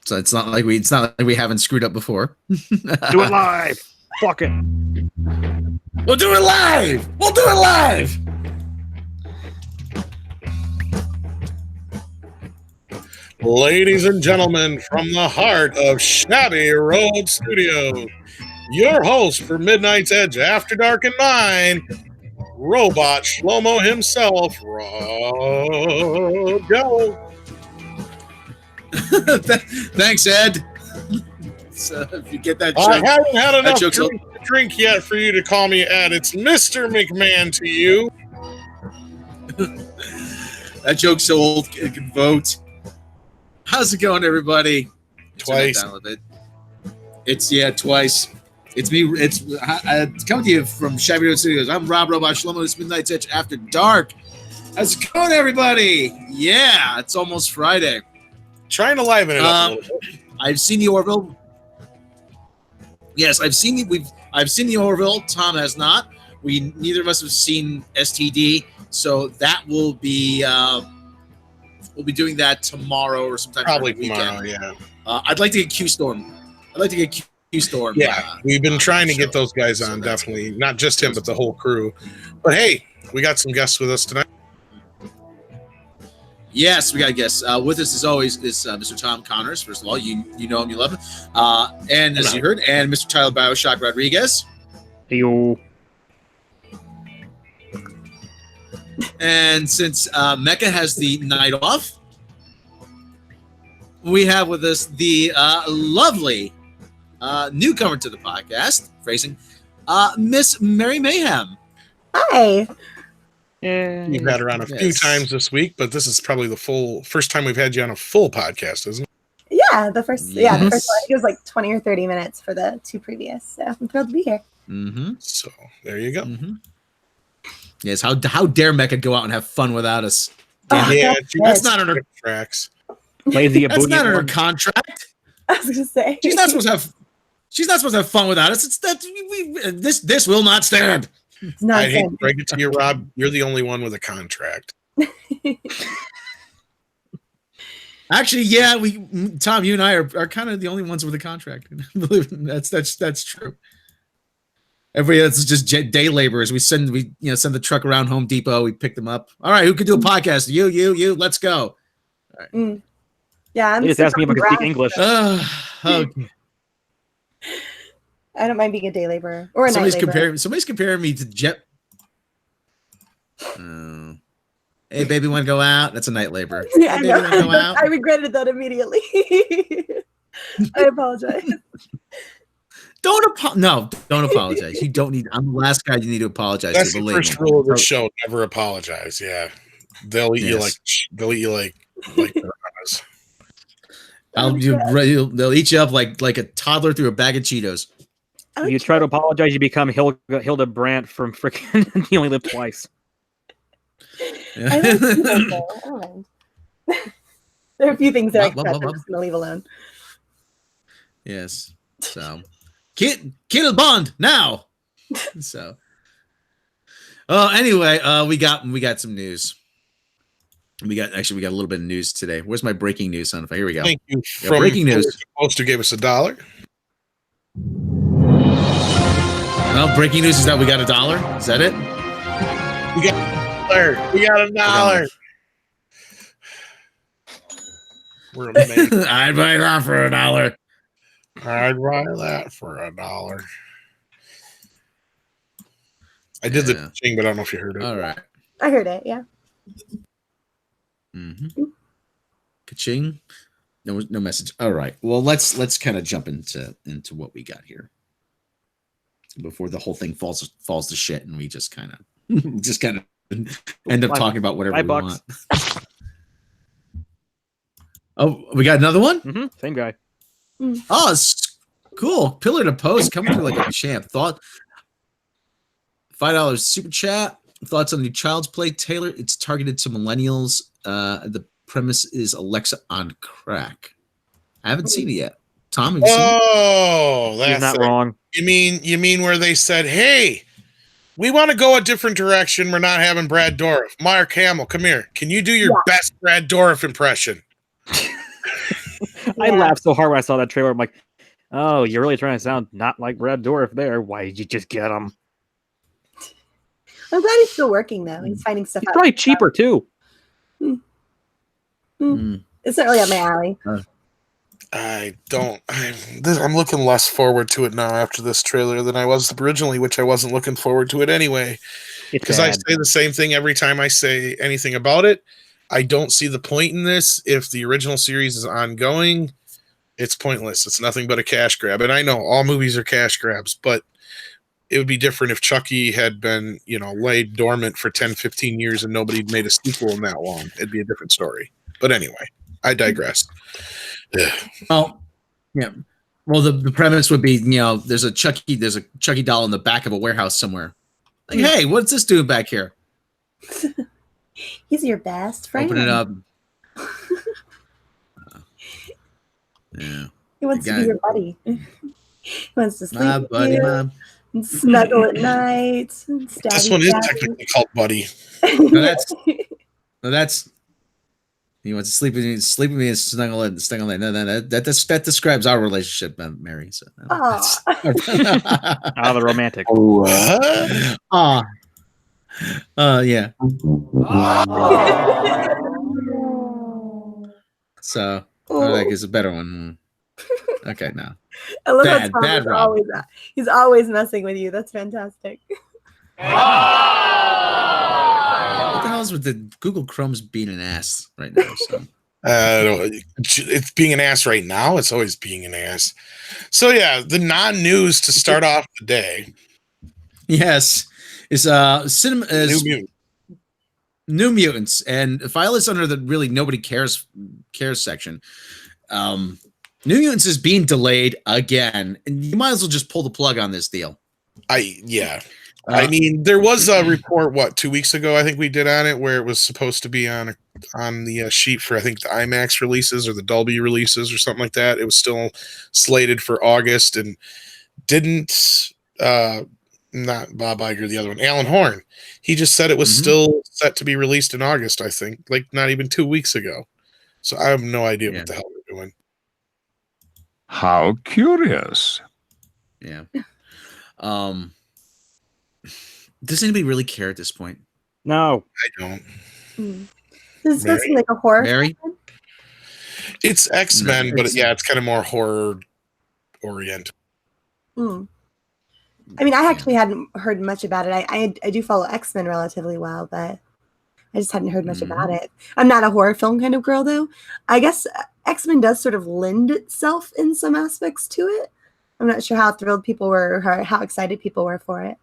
So it's not like we haven't screwed up before. Do it live. Fuck it. We'll do it live. We'll do it live. Ladies and gentlemen, from the heart of Shabby Road Studios, your host for Midnight's Edge After Dark and Mine, Robot Shlomo himself, Rob Go. Thanks, Ed. So if you get that joke, I haven't had enough to drink yet for you to call me Ed. It's Mr. McMahon to you. That joke's so old it can vote. How's it going, everybody? Twice. It's twice. It's me. It's coming to you from Shabby Road Studios. I'm Rob Robot Shlomo. It's Midnight's Edge After Dark. How's it going, everybody? Yeah, it's almost Friday. Trying to liven it up a little bit. I've seen the Orville. Yes, I've seen the Orville. Tom has not. Neither of us have seen STD, so that will be we'll be doing that tomorrow or sometime Probably weekend. Tomorrow. Yeah. I'd like to get Q-Storm. Q-Storm. Yeah, we've been trying to get those guys on, definitely. Not just him, but the whole crew. But hey, we got some guests with us tonight. Yes, we got a guest. With us, as always, is Mr. Tom Connors. First of all, you know him, you love him. And as you heard, and Mr. Tyler Bioshock Rodriguez. Heyo. And since Mecca has the night off, we have with us the lovely newcomer to the podcast, phrasing, Miss Mary Mayhem. Hi. Yeah. We've had her on a few times this week, but this is probably the first time we've had you on a full podcast, isn't it? Yeah, the first one. I think it was like 20 or 30 minutes for the two previous. So I'm thrilled to be here. Mm-hmm. So there you go. Mm-hmm. Yes, how dare Mecca go out and have fun without us? Yeah, that's not on her tracks. That's not on her contract. I was gonna say she's not supposed to have fun without us. It's that this will not stand. I hate to break it to you, Rob. You're the only one with a contract. Actually, yeah, Tom, you and I are kind of the only ones with a contract. Believe me, that's true. Everybody else is just day laborers. We send the truck around Home Depot. We pick them up. All right, who could do a podcast? You. Let's go. All right. Yeah, I'm just asking if I can speak English. Okay. I don't mind being a day laborer or a night laborer. Somebody's comparing me to Jet. Hey, baby, want to go out? That's a night laborer. Yeah, hey, baby, want to go out? I regretted that immediately. I apologize. Don't apologize. You don't need. I'm the last guy you need to apologize That's to. the first rule of the show: never apologize. Yeah, they'll eat you like bananas. They'll eat you up like a toddler through a bag of Cheetos. You try to apologize, you become Hilda Brandt from frickin' You Only Live Twice. I don't mind. There are a few things that I'm just going to leave alone. Yes. So, kill Bond now. So, anyway, we got some news. We got a little bit of news today. Where's my breaking news sound effect? Here we go. Thank you. From breaking news. Poster gave us $1. Well, breaking news is that we got $1. Is that it? We got $1. We're amazing. I'd buy that for $1. I'd buy that for $1. I did the thing, but I don't know if you heard it. All right. I heard it. Yeah. Mm-hmm. Ka-ching. No message. All right. Well, let's kind of jump into what we got here before the whole thing falls to shit, and we just kind of end up talking about whatever we want. Oh, we got another one. Mm-hmm. Same guy. Oh, it's cool. Pillar to post coming through like a champ. Thought $5 super chat. Thoughts on the new Child's Play trailer? It's targeted to millennials. The premise is Alexa on crack. I haven't seen it yet. Tom, have you seen it? Oh, that's not wrong. You mean where they said, "Hey, we want to go a different direction. We're not having Brad Dourif. Mark Hamill, come here. Can you do your best Brad Dourif impression?" I laughed so hard when I saw that trailer. I'm like, oh, you're really trying to sound not like Brad Dourif there. Why did you just get him? I'm glad he's still working though. He's finding stuff He's out. probably cheaper too. It's not really up my alley. I'm looking less forward to it now after this trailer than I was originally, which I wasn't looking forward to it anyway. Because I say the same thing every time I say anything about it. I don't see the point in this. If the original series is ongoing, it's pointless. It's nothing but a cash grab. And I know all movies are cash grabs, but it would be different if Chucky had been, laid dormant for 10, 15 years and nobody made a sequel in that long. It'd be a different story. But anyway, I digress. Oh, yeah. Well, the premise would be, there's a Chucky doll in the back of a warehouse somewhere. Like, hey, what's this doing back here? He's your best friend. Open it up. Yeah. He wants to be your buddy. He wants to sleep with buddy, you, and snuggle at night. This one is technically called Buddy. No, that's. He wants to sleep with me and snuggle it. No, that describes our relationship, Mary. So, the romantic. What? Yeah. So, that is a better one. Okay, no. I love bad Rob. He's always messing with you. That's fantastic. What the hell is with the Google Chrome's being an ass right now? So. It's being an ass right now. It's always being an ass. So yeah, the non-news to start off the day. Yes, is New Mutants, and file this under the really nobody cares section. New Mutants is being delayed again, and you might as well just pull the plug on this deal. I mean, there was a report 2 weeks ago I think we did on it where it was supposed to be on the sheet for I think the IMAX releases or the Dolby releases or something like that. It was still slated for August and didn't. Not Bob Iger, the other one, Alan Horn. He just said it was still set to be released in August, I think, like not even 2 weeks ago. So I have no idea what the hell they're doing. How curious. Yeah. Does anybody really care at this point? No. I don't. This is supposed to be like a horror. Mary? It's X-Men, but it's kind of more horror oriented. I mean, I actually hadn't heard much about it. I do follow X-Men relatively well, but I just hadn't heard much about it. I'm not a horror film kind of girl, though. I guess X-Men does sort of lend itself in some aspects to it. I'm not sure how thrilled people were or how excited people were for it.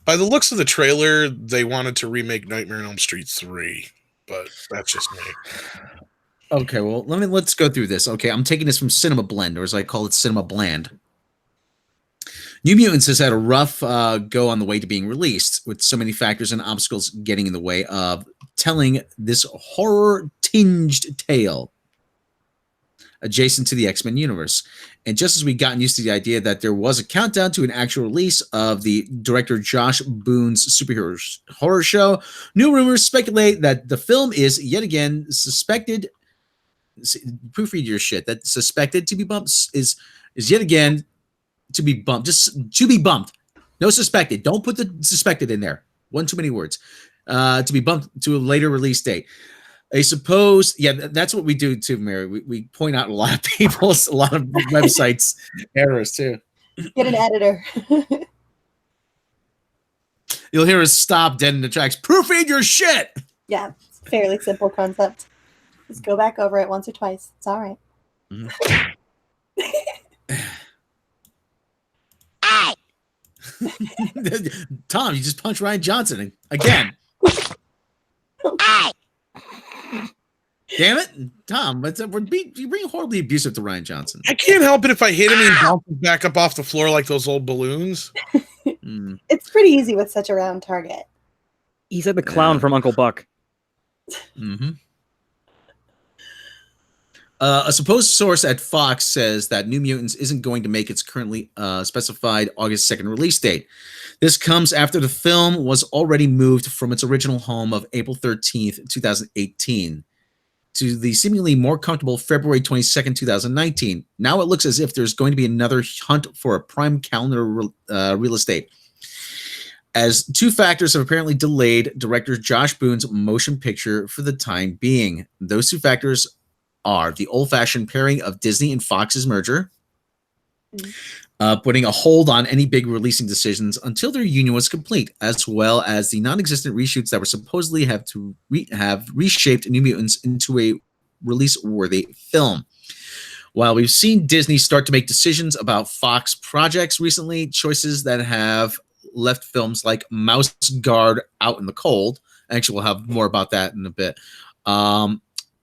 By the looks of the trailer, they wanted to remake Nightmare on Elm Street 3, but that's just me. Okay, well, let's go through this. Okay, I'm taking this from Cinema Blend, or as I call it, Cinema Bland. New Mutants has had a rough go on the way to being released, with so many factors and obstacles getting in the way of telling this horror-tinged tale adjacent to the X-Men universe. And just as we gotten used to the idea that there was a countdown to an actual release of the director Josh Boone's superhero horror show, new rumors speculate that the film is yet again suspected. Proofread your shit. That suspected to be bumped is yet again to be bumped. Just to be bumped. No suspected. Don't put the suspected in there. One too many words. To be bumped to a later release date. I suppose, that's what we do too, Mary. We point out a lot of a lot of websites errors too. Get an editor. You'll hear us stop dead in the tracks. Proofread your shit. Yeah, it's a fairly simple concept. Just go back over it once or twice. It's all right. Tom, you just punched Ryan Johnson again. Damn it, Tom! You're being horribly abusive to Ryan Johnson. I can't help it if I hit him and he bounces back up off the floor like those old balloons. It's pretty easy with such a round target. He's like the clown from Uncle Buck. A supposed source at Fox says that New Mutants isn't going to make its currently specified August 2nd release date. This comes after the film was already moved from its original home of April 13th, 2018 to the seemingly more comfortable February 22nd, 2019. Now it looks as if there's going to be another hunt for a prime calendar real estate, as two factors have apparently delayed director Josh Boone's motion picture for the time being. Those two factors are the old-fashioned pairing of Disney and Fox's merger, putting a hold on any big releasing decisions until their union was complete, as well as the non-existent reshoots that were supposedly have reshaped New Mutants into a release-worthy film. While we've seen Disney start to make decisions about Fox projects recently, choices that have left films like Mouse Guard out in the cold. Actually, we'll have more about that in a bit.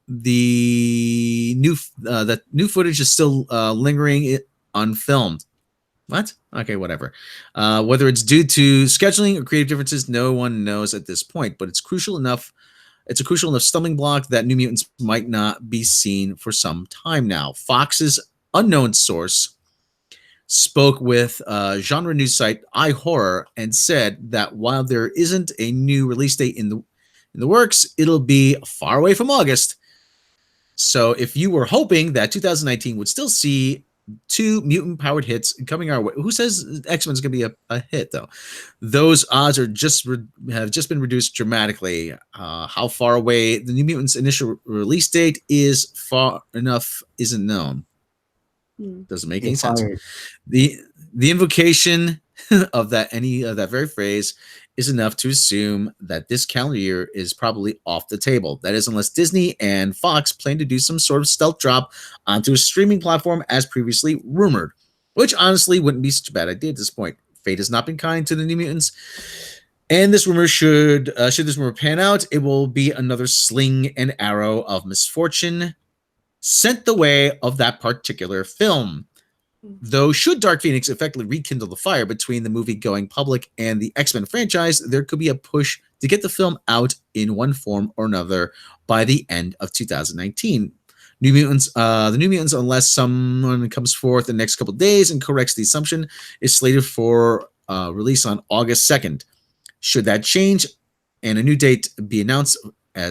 The new footage is still lingering unfilmed. What? Okay, whatever. Whether it's due to scheduling or creative differences, no one knows at this point. But it's crucial enough. It's a crucial enough stumbling block that New Mutants might not be seen for some time now. Fox's unknown source spoke with genre news site iHorror and said that while there isn't a new release date in the works, it'll be far away from August. So if you were hoping that 2019 would still see two mutant-powered hits coming our way, who says X-Men's going to be a hit, though? Those odds are have just been reduced dramatically. How far away the New Mutants' initial release date is far enough isn't known. Doesn't make any sense. The invocation of that very phrase is enough to assume that this calendar year is probably off the table. That is, unless Disney and Fox plan to do some sort of stealth drop onto a streaming platform as previously rumored, which honestly wouldn't be such a bad idea at this point. Fate has not been kind to the New Mutants, and this rumor should this rumor pan out, it will be another sling and arrow of misfortune sent the way of that particular film. Though should Dark Phoenix effectively rekindle the fire between the movie going public and the X-Men franchise, there could be a push to get the film out in one form or another by the end of 2019. The New Mutants, unless someone comes forth in the next couple of days and corrects the assumption, is slated for release on August 2nd. Should that change and a new date be announced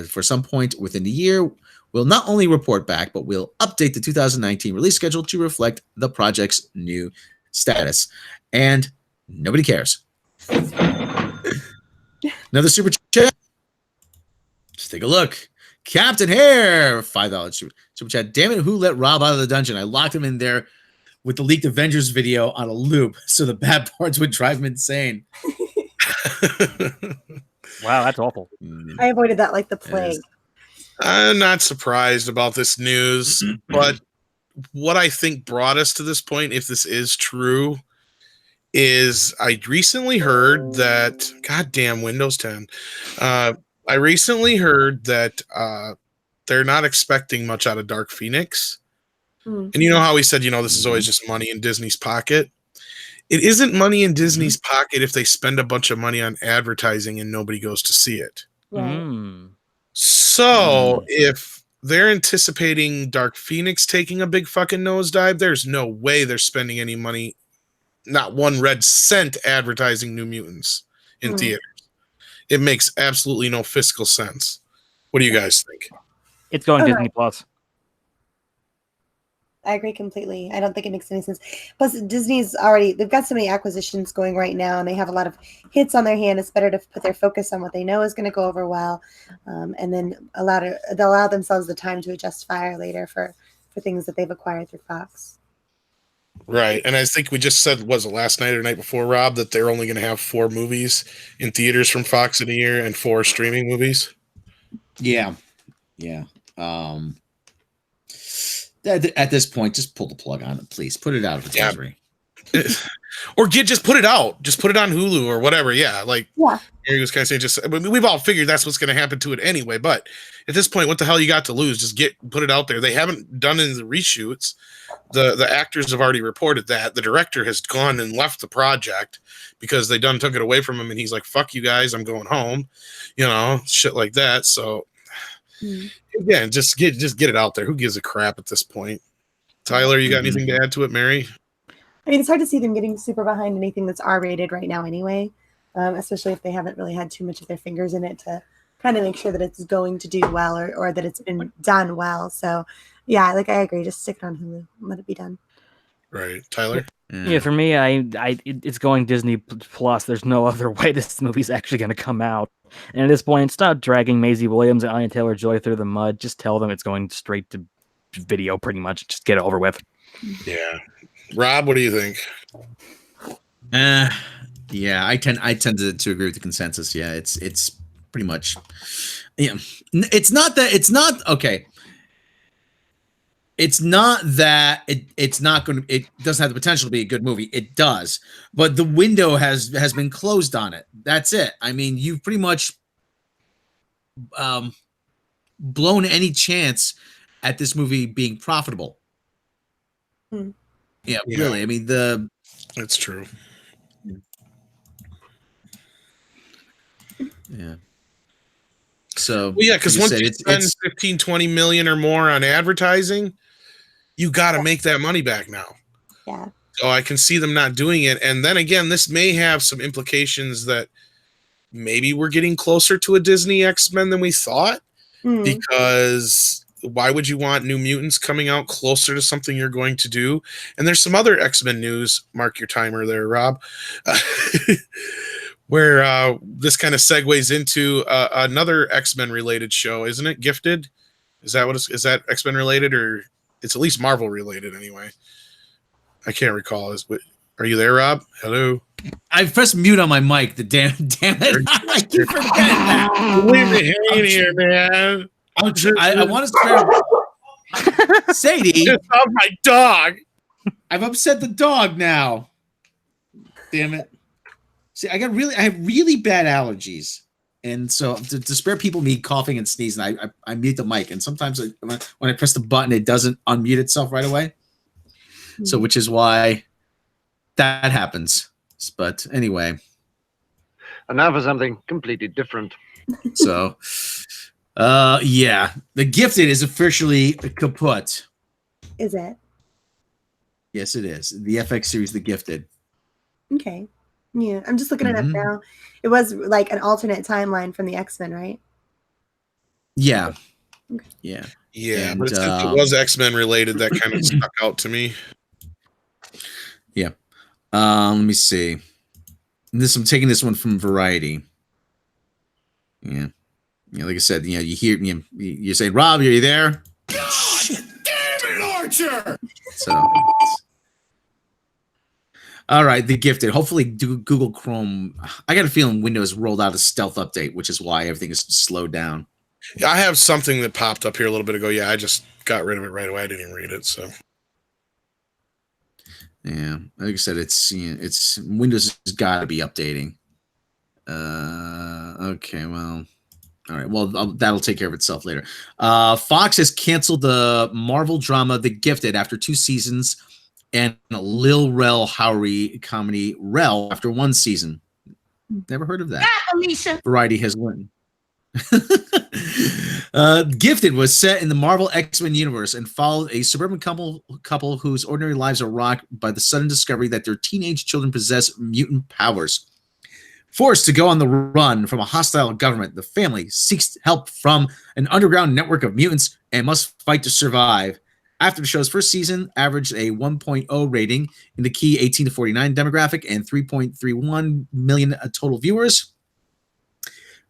for some point within the year, we'll not only report back, but we'll update the 2019 release schedule to reflect the project's new status. And nobody cares. Another super chat. Let's take a look. Captain Hair, $5 super chat. Damn it, who let Rob out of the dungeon? I locked him in there with the leaked Avengers video on a loop so the bad parts would drive him insane. Wow, that's awful. I avoided that like the plague. I'm not surprised about this news, but what I think brought us to this point, if this is true, is I recently heard that, goddamn Windows 10, I recently heard that they're not expecting much out of Dark Phoenix. And you know how we said, this is always just money in Disney's pocket? It isn't money in Disney's pocket if they spend a bunch of money on advertising and nobody goes to see it. Right. So if they're anticipating Dark Phoenix taking a big fucking nosedive, there's no way they're spending any money, not one red cent, advertising New Mutants in theaters. It makes absolutely no fiscal sense. What do you guys think? It's going Disney Plus. I agree completely. I don't think it makes any sense. Plus, Disney's they've got so many acquisitions going right now, and they have a lot of hits on their hand. It's better to put their focus on what they know is going to go over well, and then allow themselves the time to adjust fire later for things that they've acquired through Fox. Right. And I think we just said, was it last night or night before, Rob, that they're only going to have 4 movies in theaters from Fox in a year and 4 streaming movies? Yeah. At this point, just pull the plug on it, please. Put it out of its misery. Or just put it out. Just put it on Hulu or whatever. Yeah. Gary was kind of saying, we've all figured that's what's going to happen to it anyway. But at this point, what the hell you got to lose? Just put it out there. They haven't done any of the reshoots. The actors have already reported that. The director has gone and left the project because they took it away from him, and he's like, fuck you guys, I'm going home. Shit like that. So again, just get it out there. Who gives a crap at this point? Tyler, you got anything to add to it, Mary? I mean, it's hard to see them getting super behind anything that's R-rated right now anyway, especially if they haven't really had too much of their fingers in it to trying to make sure that it's going to do well or that it's been done well. So yeah, like I agree. Just stick it on Hulu. Let it be done. Right, Tyler. Yeah, for me, it's going Disney Plus. There's no other way this movie's actually going to come out. And at this point, stop dragging Maisie Williams and Anya Taylor-Joy through the mud. Just tell them it's going straight to video, pretty much. Just get it over with. Yeah, Rob, what do you think? Yeah, I tend to agree with the consensus. Yeah, it's pretty much. Yeah, it's not okay. It's not that it's not going to. It doesn't have the potential to be a good movie. It does, but the window has been closed on it. That's it. I mean, you've pretty much blown any chance at this movie being profitable. Yeah, really. I mean, that's true. Yeah. So well, yeah, because like once you spend 15, 20 million or more on advertising, you got to make that money back now. Yeah. So I can see them not doing it. And then again, this may have some implications that maybe we're getting closer to a Disney X-Men than we thought. Because why would you want New Mutants coming out closer to something you're going to do? And there's some other X-Men news. Mark your timer there, Rob. Where this kind of segues into another X-Men related show, isn't it? Gifted? Is that X-Men related, or it's at least Marvel related anyway? I can't recall. Are you there, Rob? Hello. I pressed mute on my mic. Damn it! I keep forgetting that. Leave me hanging here, man. I want to spare Sadie. Just off my dog. I've upset the dog now. Damn it. See, I have really bad allergies, and so to spare people me coughing and sneezing, I mute the mic, and sometimes when I press the button, it doesn't unmute itself right away. So, which is why that happens. But anyway, and now for something completely different. So, yeah, The Gifted is officially kaput. Is it? Yes, it is. The FX series, The Gifted. Okay. Yeah, I'm just looking it up now. It was like an alternate timeline from the X-Men, right? Yeah. Okay. Yeah. Yeah, And, but since it was X-Men related, that kind of stuck out to me. Yeah. Let me see. I'm taking this one from Variety. Yeah. Yeah, like I said, you hear you're saying, Rob, are you there? God damn it, Archer! So all right, The Gifted. Hopefully Google Chrome. I got a feeling Windows rolled out a stealth update, which is why everything is slowed down. Yeah, I have something that popped up here a little bit ago. Yeah, I just got rid of it right away. I didn't even read it. So yeah, like I said, it's Windows has got to be updating. Okay, well, all right. Well, that'll take care of itself later. Fox has canceled the Marvel drama The Gifted after 2 seasons, and Lil Rel Howery comedy Rel after 1 season. Never heard of that. Alicia. Variety has learned. Gifted was set in the Marvel X-Men universe and followed a suburban couple whose ordinary lives are rocked by the sudden discovery that their teenage children possess mutant powers. Forced to go on the run from a hostile government, the family seeks help from an underground network of mutants and must fight to survive. After the show's first season averaged a 1.0 rating in the key 18 to 49 demographic and 3.31 million total viewers,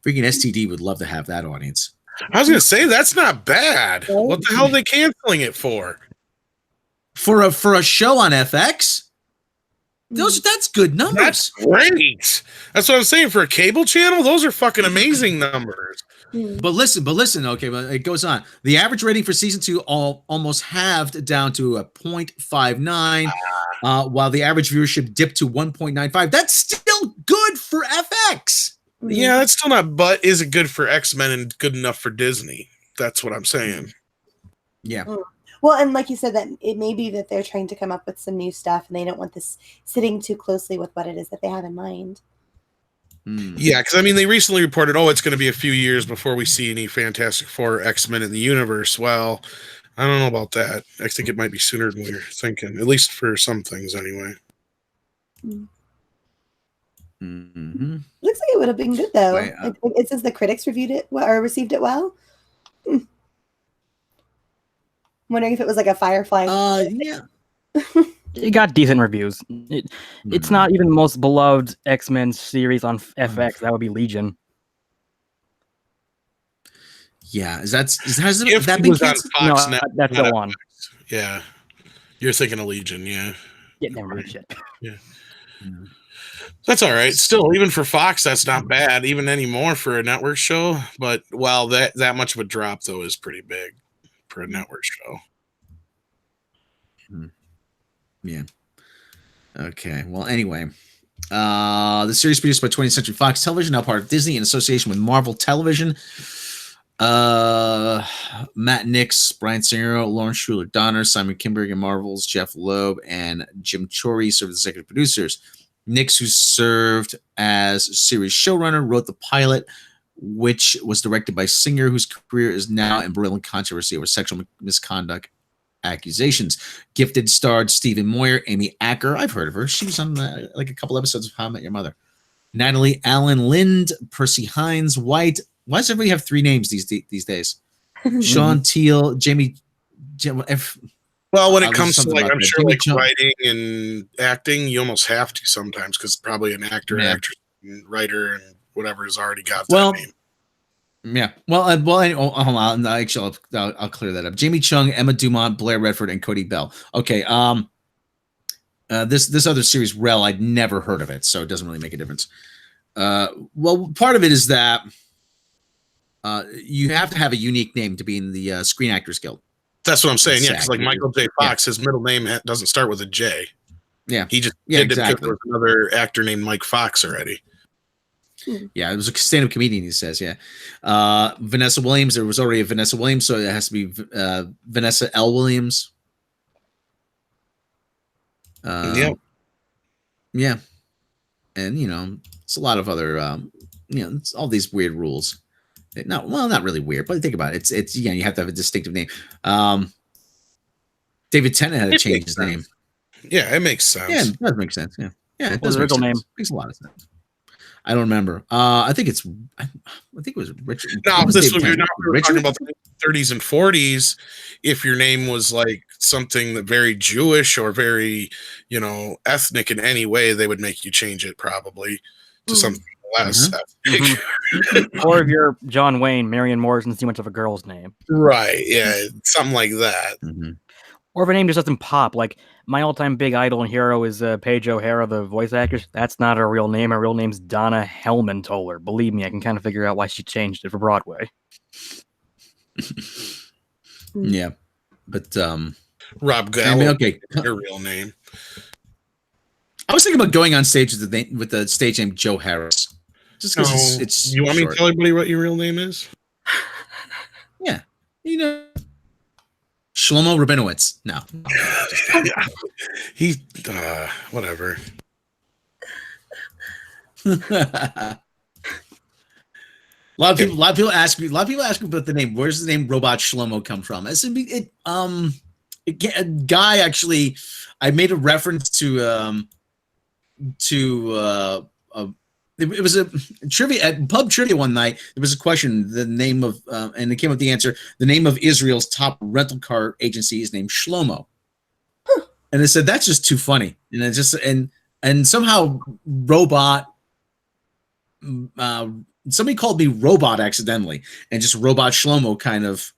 freaking STD would love to have that audience. I was going to say, that's not bad. What the hell are they canceling it for? For a show on FX? That's good numbers. That's great. That's what I'm saying. For a cable channel, those are fucking amazing numbers. But listen. Okay, but it goes on. The average rating for season 2 almost halved down to a 0.59, while the average viewership dipped to 1.95. That's still good for FX. Yeah, that's still not. But is it good for X-Men and good enough for Disney? That's what I'm saying. Yeah. Well, and like you said, that it may be that they're trying to come up with some new stuff, and they don't want this sitting too closely with what it is that they have in mind. Yeah, because I mean, they recently reported, it's going to be a few years before we see any Fantastic Four or X-Men in the universe. Well, I don't know about that. I think it might be sooner than we were thinking, at least for some things anyway. Mm-hmm. Looks like it would have been good though. Wait, It says the critics reviewed it or received it well. Wondering if it was like a Firefly. Yeah. It got decent reviews. It's not even the most beloved X-Men series on FX. That would be Legion. Yeah, has If that it been was on canceled? Fox No, Net, that's not still on. FX. Yeah, you're thinking of Legion. Yeah, Yeah, never mind. Shit. that's all right. Still, even for Fox, that's not bad even anymore for a network show. But wow, that much of a drop though is pretty big for a network show. Yeah. Okay. Well, anyway, the series produced by 20th Century Fox Television, now part of Disney in association with Marvel Television. Matt Nix, Brian Singer, Lauren Schuler Donner, Simon Kinberg and Marvel's Jeff Loeb, and Jim Chory served as executive producers. Nix, who served as series showrunner, wrote the pilot, which was directed by Singer, whose career is now embroiled in controversy over sexual misconduct accusations. Gifted starred Stephen Moyer, Amy Acker. I've heard of her. She was on like a couple episodes of How I Met Your Mother. Natalie Allen Lind, Percy Hines White. Why does everybody have three names these days? Sean Teal, Jamie. Well, when it comes to something like, about I'm that. sure Jimmy like Chung. writing and acting, you almost have to sometimes because probably an actor, Yeah. actress, and writer, and whatever has already got Well, that name. Yeah. Well, hold on. Actually, I'll clear that up. Jamie Chung, Emma Dumont, Blair Redford, and Cody Bell. Okay. This other series, Rel, I'd never heard of it, so it doesn't really make a difference. Well, part of it is that you have to have a unique name to be in the Screen Actors Guild. That's what I'm saying. Yeah, because SAG. like Michael J. Fox, his middle name doesn't start with a J. Yeah. He just Yeah, did it because exactly. there was another actor named Mike Fox already. Yeah, it was a stand-up comedian, he says, yeah. Vanessa Williams, there was already a Vanessa Williams, so it has to be Vanessa L. Williams. Yep. Yeah. And, it's a lot of other, it's all these weird rules. Not really weird, but think about it. It's you have to have a distinctive name. David Tennant had to change his name. Yeah, it makes sense. Yeah, it does make sense. Yeah. Yeah, it What was does the make original sense. Makes a lot of sense. I don't remember. I think it was Richard. Now, What was this David would be Tennant? we're talking about the 30s and 40s. If your name was like something that very Jewish or very, ethnic in any way, they would make you change it probably to something less ethnic. Or if you're John Wayne, Marion Morrison's too much of a girl's name. Right. Yeah. Something like that. Mm-hmm. Or if a name just doesn't pop. Like, my all-time big idol and hero is Paige O'Hara, the voice actress. That's not her real name. Her real name's Donna Hellman-Toller. Believe me, I can kind of figure out why she changed it for Broadway. Yeah. But Rob Gallo, okay. your real name. I was thinking about going on stage with the stage name Joe Harris. Just because it's you want me to short. tell everybody what your real name is? Yeah. Shlomo Rabinowitz. No. He whatever. A lot of people ask me about the name. Where's the name Robot Shlomo come from? A guy actually. I made a reference to it was a trivia at pub trivia one night. There was a question, the name of and it came up the answer. The name of Israel's top rental car agency is named Shlomo, and I said that's just too funny. And it just and somehow Robot. Somebody called me Robot accidentally, and just Robot Shlomo kind of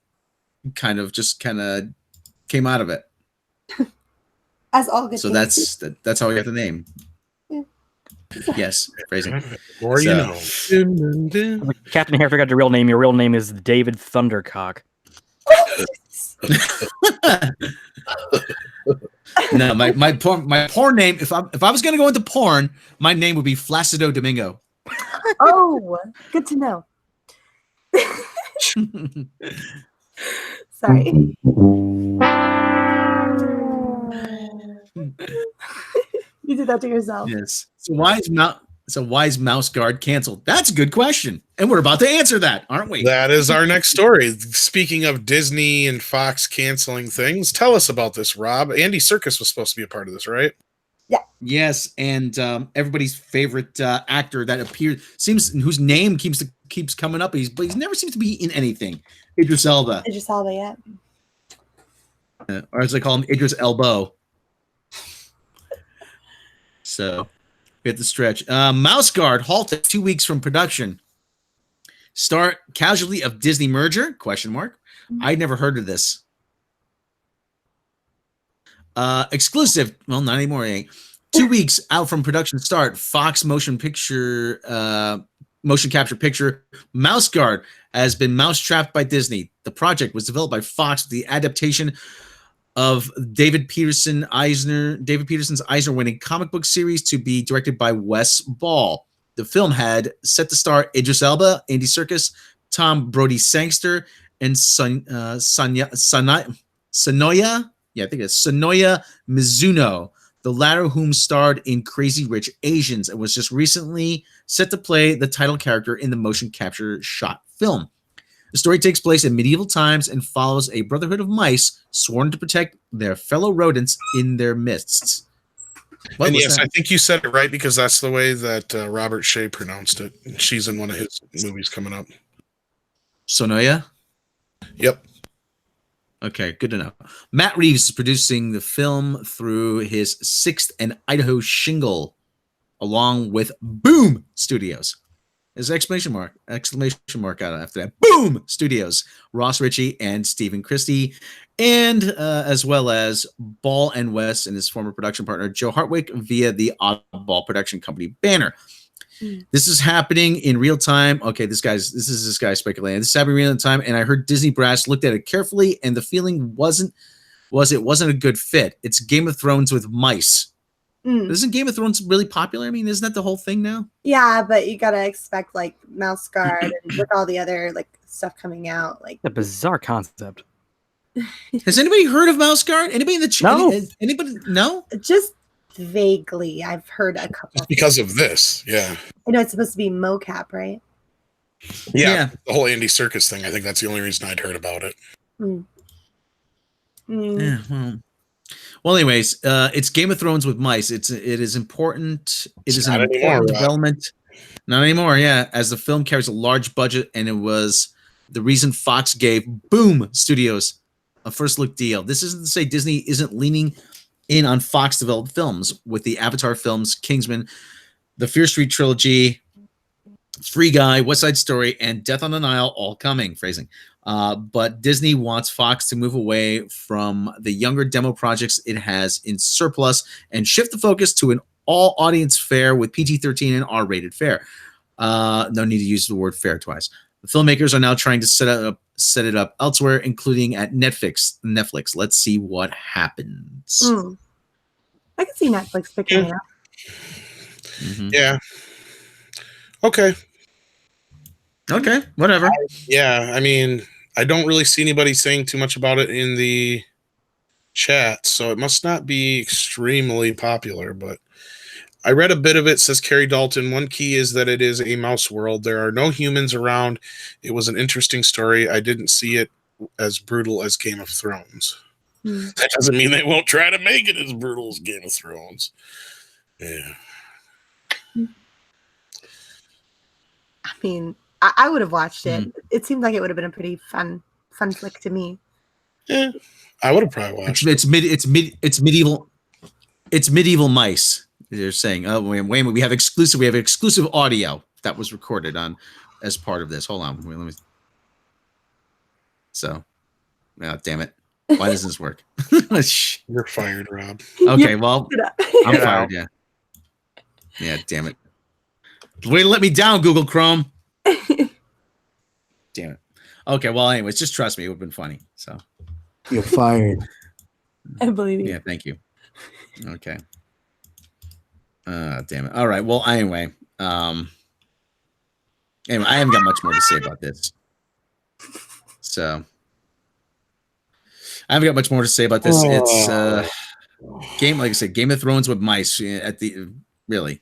came out of it. As all good. So things that's how I got the name. Yeah. Yes, phrasing. More you know. Captain Hair forgot your real name. Your real name is David Thundercock. No, my porn name. If I was gonna go into porn, my name would be Flacido Domingo. Oh, good to know. Sorry. You did that to yourself. Yes. So why is Mouse Guard canceled? That's a good question, and we're about to answer that, aren't we? That is our next story. Speaking of Disney and Fox canceling things, tell us about this, Rob. Andy Serkis was supposed to be a part of this, right? Yes, and everybody's favorite actor that appeared whose name keeps coming up. But he's never seems to be in anything. Idris Elba, Idris Elba, yeah. or as I call him, Idris Elbow. So we have to stretch. Mouse Guard halted 2 weeks from production. Start casualty of Disney merger? Question mark. I'd never heard of this. Exclusive. Well, not anymore. 2 weeks out from production start. Fox motion capture picture Mouse Guard has been mousetrapped by Disney. The project was developed by Fox with the adaptation of David Peterson's Eisner-winning comic book series to be directed by Wes Ball. The film had set to star Idris Elba, Andy Serkis, Tom Brody Sangster, and Sonoya Mizuno, the latter whom starred in Crazy Rich Asians and was just recently set to play the title character in the motion capture shot film. The story takes place in medieval times and follows a brotherhood of mice sworn to protect their fellow rodents in their midst. And yes, I think you said it right because that's the way that Robert Shea pronounced it. She's in one of his movies coming up. Sonoya? Yep. Okay, good to know. Matt Reeves is producing the film through his 6th and Idaho shingle, along with Boom Studios. There's an exclamation mark out after that. Boom Studios, Ross Ritchie and Stephen Christie, and as well as Ball and West and his former production partner Joe Hartwick via the Oddball production company banner. This is happening in real time. Okay, this guy speculating. This is happening in real time, and I heard Disney brass looked at it carefully, and the feeling wasn't a good fit. It's Game of Thrones with mice. Isn't Game of Thrones really popular? I mean, isn't that the whole thing now? Yeah, but you gotta expect like Mouse Guard and with all the other like stuff coming out. Like a bizarre concept. Has anybody heard of Mouse Guard? Anybody in the chat? No. Anybody? No. Just vaguely, I've heard a couple. Just because of this, yeah. I know it's supposed to be mocap, right? Yeah, the whole Andy Serkis thing. I think that's the only reason I'd heard about it. Yeah. Well, anyways, it's Game of Thrones with mice. It is important. It is an important development. Not anymore. Yeah, as the film carries a large budget, and it was the reason Fox gave Boom Studios a first look deal. This isn't to say Disney isn't leaning in on Fox developed films with the Avatar films, Kingsman, the Fear Street trilogy, Free Guy, West Side Story, and Death on the Nile all coming. Phrasing. But Disney wants Fox to move away from the younger demo projects it has in surplus and shift the focus to an all-audience fare with PG-13 and R-rated fare. No need to use the word fare twice. The filmmakers are now trying to set it up elsewhere, including at Netflix. Let's see what happens. I can see Netflix picking it up. Yeah. Okay. Whatever. I mean, I don't really see anybody saying too much about it in the chat, so it must not be extremely popular, but I read a bit of it. Says Carrie Dalton. One key is that it is a mouse world. There are no humans around. It was an interesting story. I didn't see it as brutal as Game of Thrones. That doesn't mean they won't try to make it as brutal as Game of Thrones. Yeah. I mean, I would have watched it. It seemed like it would have been a pretty fun flick to me. Yeah, I would have probably watched it. It's medieval mice. They're saying, oh, wait a minute, we have exclusive audio that was recorded on as part of this. Hold on, let me. So, damn it, why doesn't this work? You're fired, Rob. Okay, well, I'm fired. Yeah, damn it. Way to let me down, Google Chrome. Damn it. Okay, well, anyways, just trust me, it would have been funny. So you're fired. I believe you. Yeah, thank you. Okay. Damn it. All right. Well, anyway, I haven't got much more to say about this. So I haven't got much more to say about this. It's like I said, Game of Thrones with mice at the really.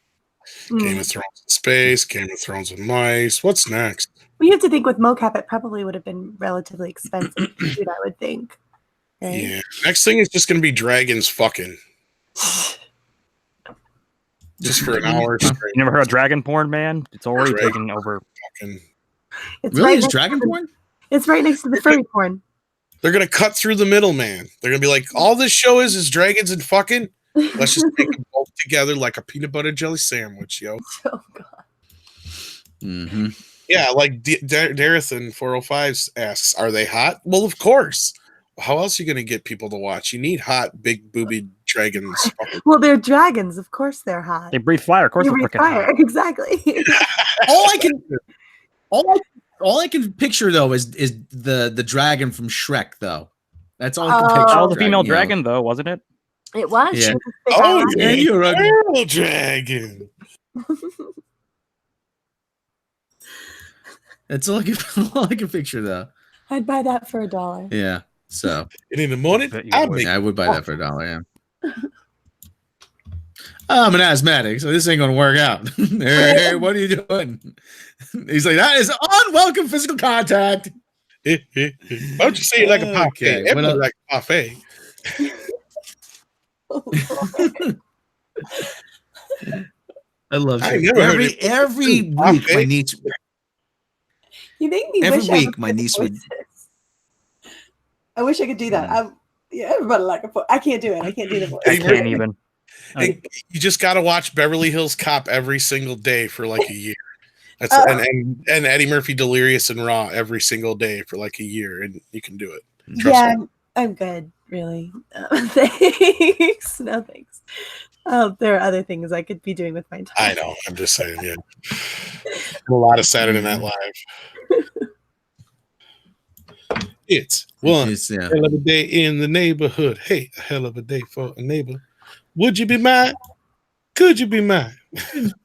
Game of Thrones in space, Game of Thrones with mice. What's next? We have to think with mocap, it probably would have been relatively expensive to shoot, I would think. Right? Yeah. Next thing is just going to be dragons fucking. just for an hour straight. You never heard of dragon porn, man? It's already Dragon. taking over. Fucking- It's Really? right Is next dragon to the- porn? It's right next to the furry porn. They're gonna cut through the middleman. They're gonna be like, all this show is dragons and fucking. Let's just make them both together like a peanut butter jelly sandwich, yo. Oh god. Mm-hmm. Yeah, like Dareth in 405 asks, are they hot? Well, of course. How else are you going to get people to watch? You need hot, big boobied dragons. Well, they're dragons. Of course they're hot. They breathe fire. Of course, They they're breathe freaking fire. hot. Exactly. All I can picture though is the dragon from Shrek though. That's all I can Oh. picture. Oh, the female you know. dragon, though, wasn't it? It was. Yeah. She was a big Oh, eye. yeah, you're a- girl dragon. That's all I can picture though. I'd buy that for $1. Yeah. So And in the morning, Bet you I'll would. make yeah, I would buy that for $1. Yeah. I'm an asthmatic, so this ain't gonna work out. Hey, what are you doing? He's like, that is unwelcome physical contact. Why don't you say it like a parfait? Okay, what Everybody else? like a parfait. I love I it. never heard Every it. every week Okay. my niece You make me Every wish I week, had my good niece would- voices. I wish I could do that. Yeah, everybody like a I can't do it. I can't do the voice. I can't even. Hey, you just got to watch Beverly Hills Cop every single day for like a year. That's and Eddie Murphy Delirious and Raw every single day for like a year, and you can do it. Trust Yeah, me. I'm good, really. Thanks. No thanks. There are other things I could be doing with my time. I know. I'm just saying. Yeah, a lot of Saturday Night Live. It's one yeah. hell of a day in the neighborhood. Hey, a hell of a day for a neighbor. Would you be mine? Could you be mine?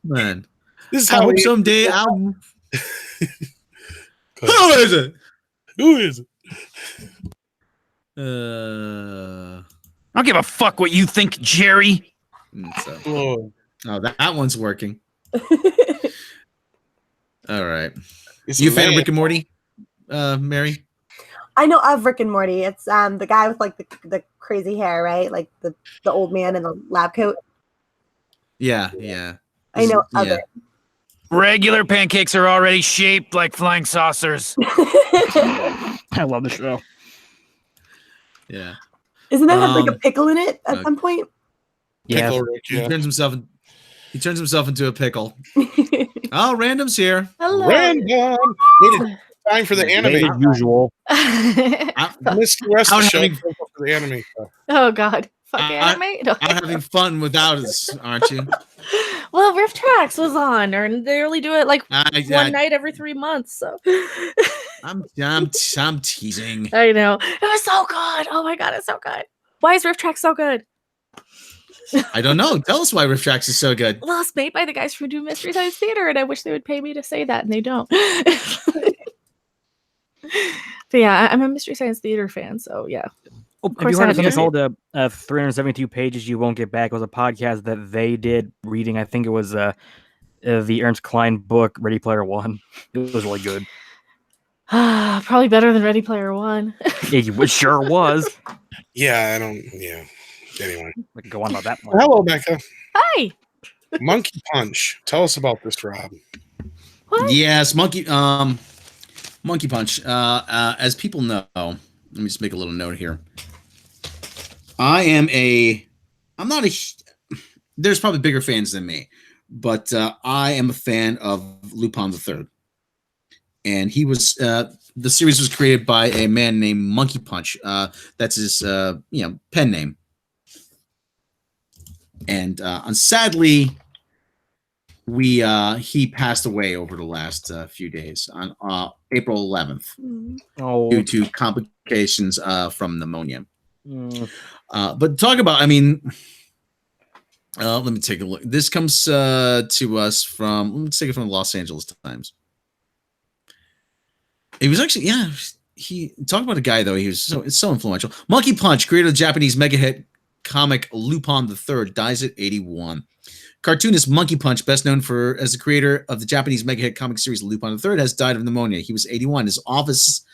Man. This is I how hope we- someday I'll Go Who ahead. is it? Who is it? Uh I don't give a fuck what you think, Jerry. so, Lord. oh, that one's working. All right. It's You a fan of land. Rick and Morty, Mary? I know of Rick and Morty. It's the guy with like the crazy hair, right? Like the old man in the lab coat. Yeah, yeah. I know of Yeah. Regular pancakes are already shaped like flying saucers. it. I love the show. Yeah. Isn't that have like a Um, pickle in it at uh, some point? Yeah. Pickle Rick, He yeah. turns himself into a pickle. Oh, random's here. Hello. Random. Needed time for the Late anime. as usual. I, Missed the rest of I'm the show having- for the anime stuff. Oh God, fuck I- anime. No. I'm having fun without us, aren't you? Well, Rift Tracks was on, and they only do it like one night every 3 months. So I'm teasing. I know it was so good. Oh my God, it's so good. Why is Rift Tracks so good? I don't know. Tell us why Rift Tracks is so good. Well, it's made by the guys who do Mystery Science Theater, and I wish they would pay me to say that, and they don't. But yeah, I'm a Mystery Science Theater fan, so yeah. Have course you I heard of had something to. called 372 Pages You Won't Get Back? It was a podcast that they did reading, I think it was the Ernst Klein book, Ready Player One. It was really good. Probably better than Ready Player One. It sure was. Yeah, I don't. Yeah. Anyway. We can go on about that one. Hello, Becca. Hi. Monkey Punch. Tell us about this, Rob. What? Yes, Monkey Punch. As people know, let me just make a little note here. I'm not a. There's probably bigger fans than me, but I am a fan of Lupin III, and he was. The series was created by a man named Monkey Punch. That's his, pen name. And sadly, he passed away over the last few days on April 11th Oh, due to complications from pneumonia. mm. But talk about, let me take a look. This comes to us from, let's take it from the Los Angeles Times. He was actually, he talk about a guy though. He was so influential. Monkey Punch, creator of the Japanese mega hit comic Lupin III, dies at 81. Cartoonist Monkey Punch, best known as the creator of the Japanese mega hit comic series Lupin III, has died of pneumonia. He was 81. His office,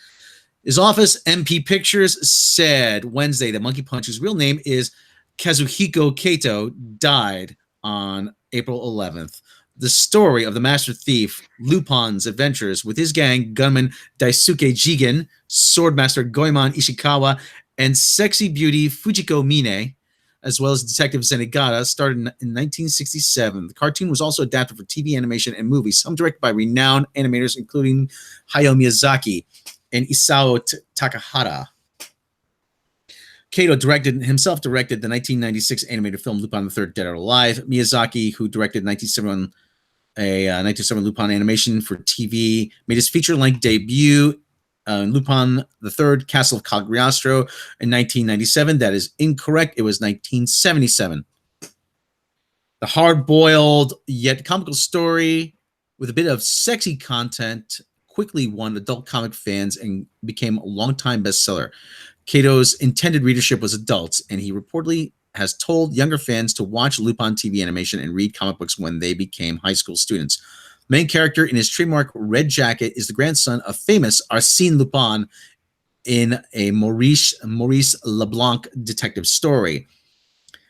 MP Pictures, said Wednesday that Monkey Punch, whose real name is Kazuhiko Kato, died on April 11th. The story of the master thief Lupin's adventures with his gang, gunman Daisuke Jigen, swordmaster Goemon Ishikawa, and sexy beauty Fujiko Mine, as well as Detective Zenigata, started in 1967. The cartoon was also adapted for TV animation and movies, some directed by renowned animators including Hayao Miyazaki and Isao Takahata. Kato himself directed the 1996 animated film Lupin III: Dead or Alive. Miyazaki, who directed 1971 Lupin animation for TV, made his feature-length debut Lupin III: Castle of Cagliostro in 1997. That is incorrect. It was 1977. The hard-boiled yet comical story with a bit of sexy content quickly won adult comic fans and became a long-time bestseller. Kato's intended readership was adults, and he reportedly has told younger fans to watch Lupin TV animation and read comic books when they became high school students. The main character in his trademark red jacket is the grandson of famous Arsène Lupin in a Maurice Leblanc detective story.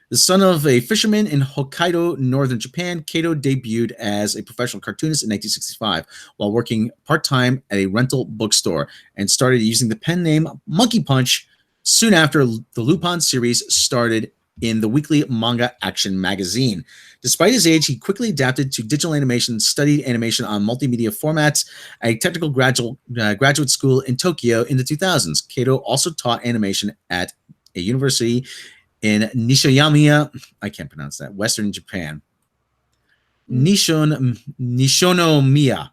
The son of a fisherman in Hokkaido, northern Japan, Kato debuted as a professional cartoonist in 1965 while working part-time at a rental bookstore and started using the pen name Monkey Punch soon after the Lupin series started in the weekly manga action magazine. Despite his age, he quickly adapted to digital animation, studied animation on multimedia formats at a technical graduate school in Tokyo in the 2000s. Kato also taught animation at a university in Nishinomiya, I can't pronounce that, Western Japan. Nishinomiya,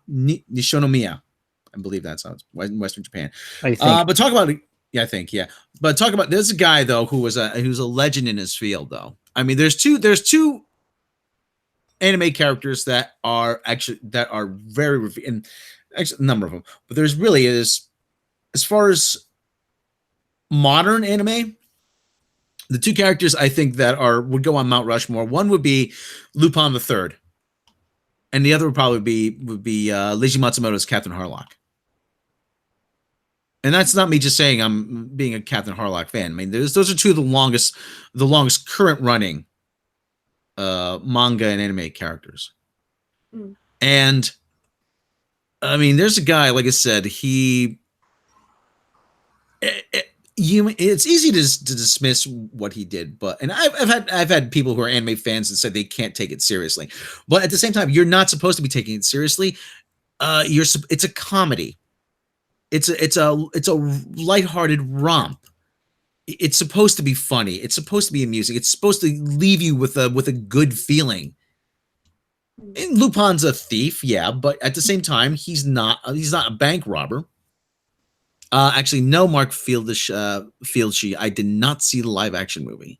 I believe that's how it's Western Japan. But talk about it. Yeah, I think, yeah. But talk about, there's a guy though who's a legend in his field though. I mean, there's two anime characters that are very, and actually a number of them, but there's really is, as far as modern anime, the two characters I think that would go on Mount Rushmore. One would be Lupin III, and the other would probably be Leiji Matsumoto's Captain Harlock. And that's not me just saying I'm being a Captain Harlock fan. I mean, those are two of the longest current running manga and anime characters. Mm. And I mean, there's a guy, like I said, it's easy to dismiss what he did, and I've had people who are anime fans and said they can't take it seriously, but at the same time, you're not supposed to be taking it seriously. It's a comedy. It's a lighthearted romp. It's supposed to be funny. It's supposed to be amusing. It's supposed to leave you with a good feeling. And Lupin's a thief, yeah, but at the same time, he's not a bank robber. Actually, no, Mark Fieldshee. I did not see the live action movie.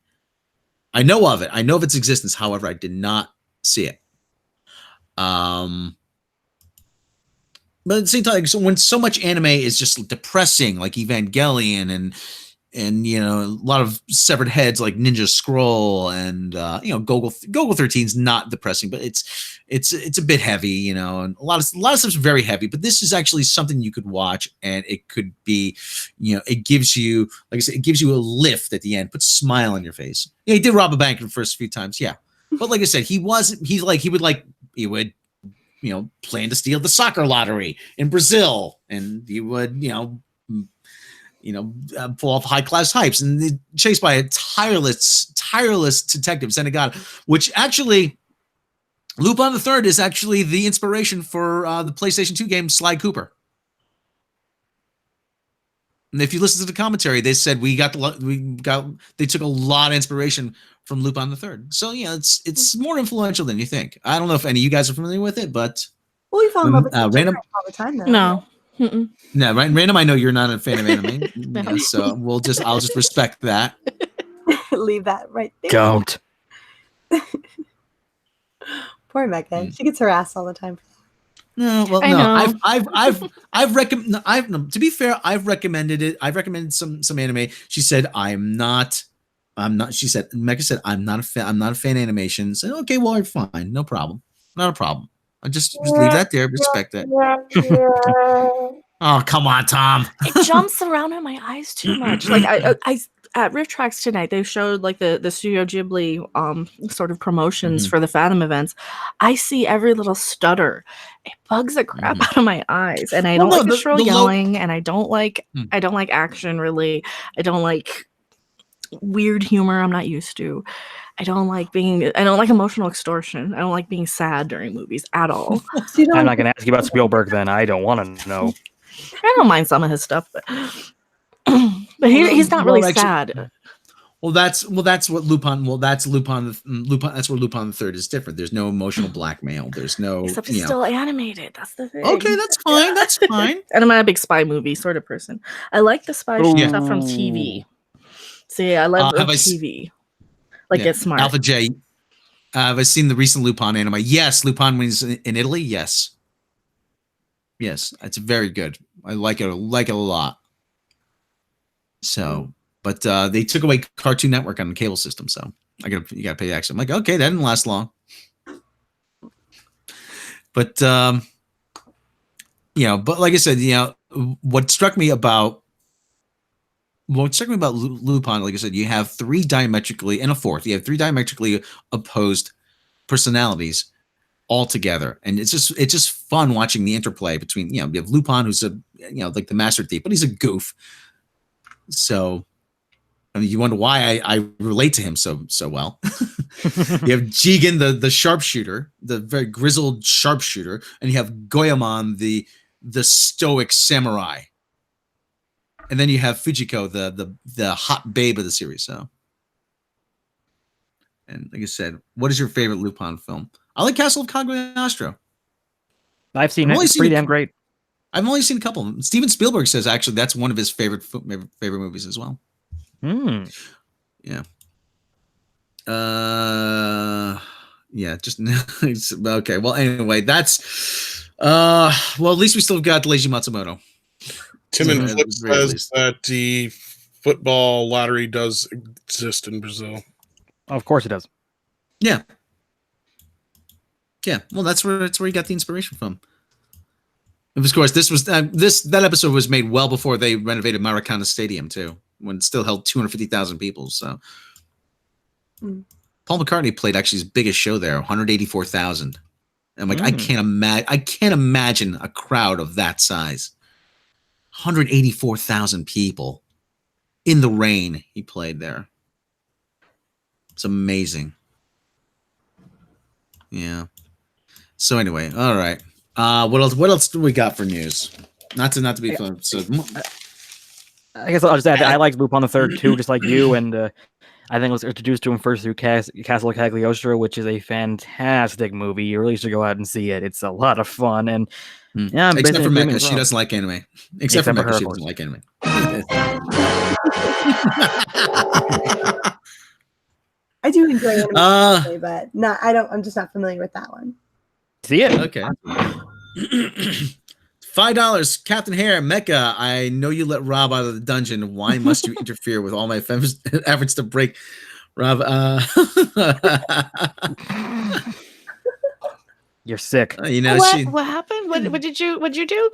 I know of it. I know of its existence. However, I did not see it. But at the same time, so when so much anime is just depressing, like Evangelion and a lot of severed heads like Ninja Scroll and Gogol 13 is not depressing, but it's a bit heavy, and a lot of stuff's very heavy. But this is actually something you could watch, and it could be, it gives you, like I said, it gives you a lift at the end, puts a smile on your face. Yeah, he did rob a bank the first few times, yeah, but like I said, he would plan to steal the soccer lottery in Brazil, and he would pull off high-class hypes, and chased by a tireless detective, Zenigata, which actually, Lupin III is actually the inspiration for the PlayStation 2 game Sly Cooper. And if you listen to the commentary, they said they took a lot of inspiration from Lupin III. So yeah, it's more influential than you think. I don't know if any of you guys are familiar with it, but we fall in love with Random all the time, though. No. No, right? Random, I know you're not a fan of anime, no. So I'll just respect that. Leave that right there. Don't. Poor Mecca. She gets harassed all the time. No, well, no. I've recommended. To be fair, I've recommended it. I've recommended some anime. She said I'm not. She said Mecca said I'm not a fan. I'm not a fan of animation. I said okay, well, you're fine, no problem, not a problem. I just leave that there. Respect that. Oh, come on, Tom. It jumps around in my eyes too much. Like at Rift Tracks tonight, they showed like the Studio Ghibli sort of promotions for the Fathom events. I see every little stutter. It bugs the crap out of my eyes, and I don't like the shrill yelling, and I don't like action really. I don't like weird humor I'm not used to. I don't like emotional extortion. I don't like being sad during movies at all. I'm not going to ask you about Spielberg then. I don't want to know. I don't mind some of his stuff, but he's not really sad. Well, that's what Lupin. Well, that's Lupin. That's where Lupin the Third is different. There's no emotional blackmail. There's no. Except it's still animated. That's the thing. Okay, that's fine. That's fine. And I'm not a big spy movie sort of person. I like the spy stuff from TV. See, I love TV. Get smart. Alpha J. Have I seen the recent Lupin anime? Yes, Lupin when he's in Italy. Yes, it's very good. I like it. I like it a lot. So, but they took away Cartoon Network on the cable system, so you gotta pay extra. I'm like, okay, that didn't last long. But but like I said, what struck me about Lupin, like I said, you have three diametrically opposed personalities all together, and it's just fun watching the interplay between you have Lupin, who's like the master thief, but he's a goof. So I mean, you wonder why I relate to him so well. You have Jigen, the sharpshooter, the very grizzled sharpshooter, and you have Goemon, the stoic samurai. And then you have Fujiko, the hot babe of the series. So, and like I said, what is your favorite Lupin film? I like Castle of Cagliostro. I've seen it. It's pretty damn great. I've only seen a couple. Steven Spielberg says actually that's one of his favorite movies as well. Yeah. Yeah. Just okay. Well, anyway, that's well. At least we still got Leiji Matsumoto. Tim and Flip says that the football lottery does exist in Brazil. Of course it does. Yeah. Yeah. Well, that's where you got the inspiration from. And of course, that episode was made well before they renovated Maracana Stadium too, when it still held 250,000 people. So, Paul McCartney played actually his biggest show there, 184,000. I'm like, I can't imagine a crowd of that size. 184,000 people in the rain. He played there. It's amazing. Yeah. So anyway, all right. What else do we got for news? Not to be fun. So I guess I'll just add that I liked Lupin the Third too, just like you, and I think I was introduced to him first through Castle of Cagliostro, which is a fantastic movie. You really should go out and see it. It's a lot of fun, and yeah, except for Mecca, she doesn't like anime. Except for Mecca, she doesn't like anime. I do enjoy anime, but not. I'm just not familiar with that one. See it? Okay. $5, Captain Hare, Mecca. I know you let Rob out of the dungeon. Why must you interfere with all my efforts to break Rob? You're sick. What happened? What did you do?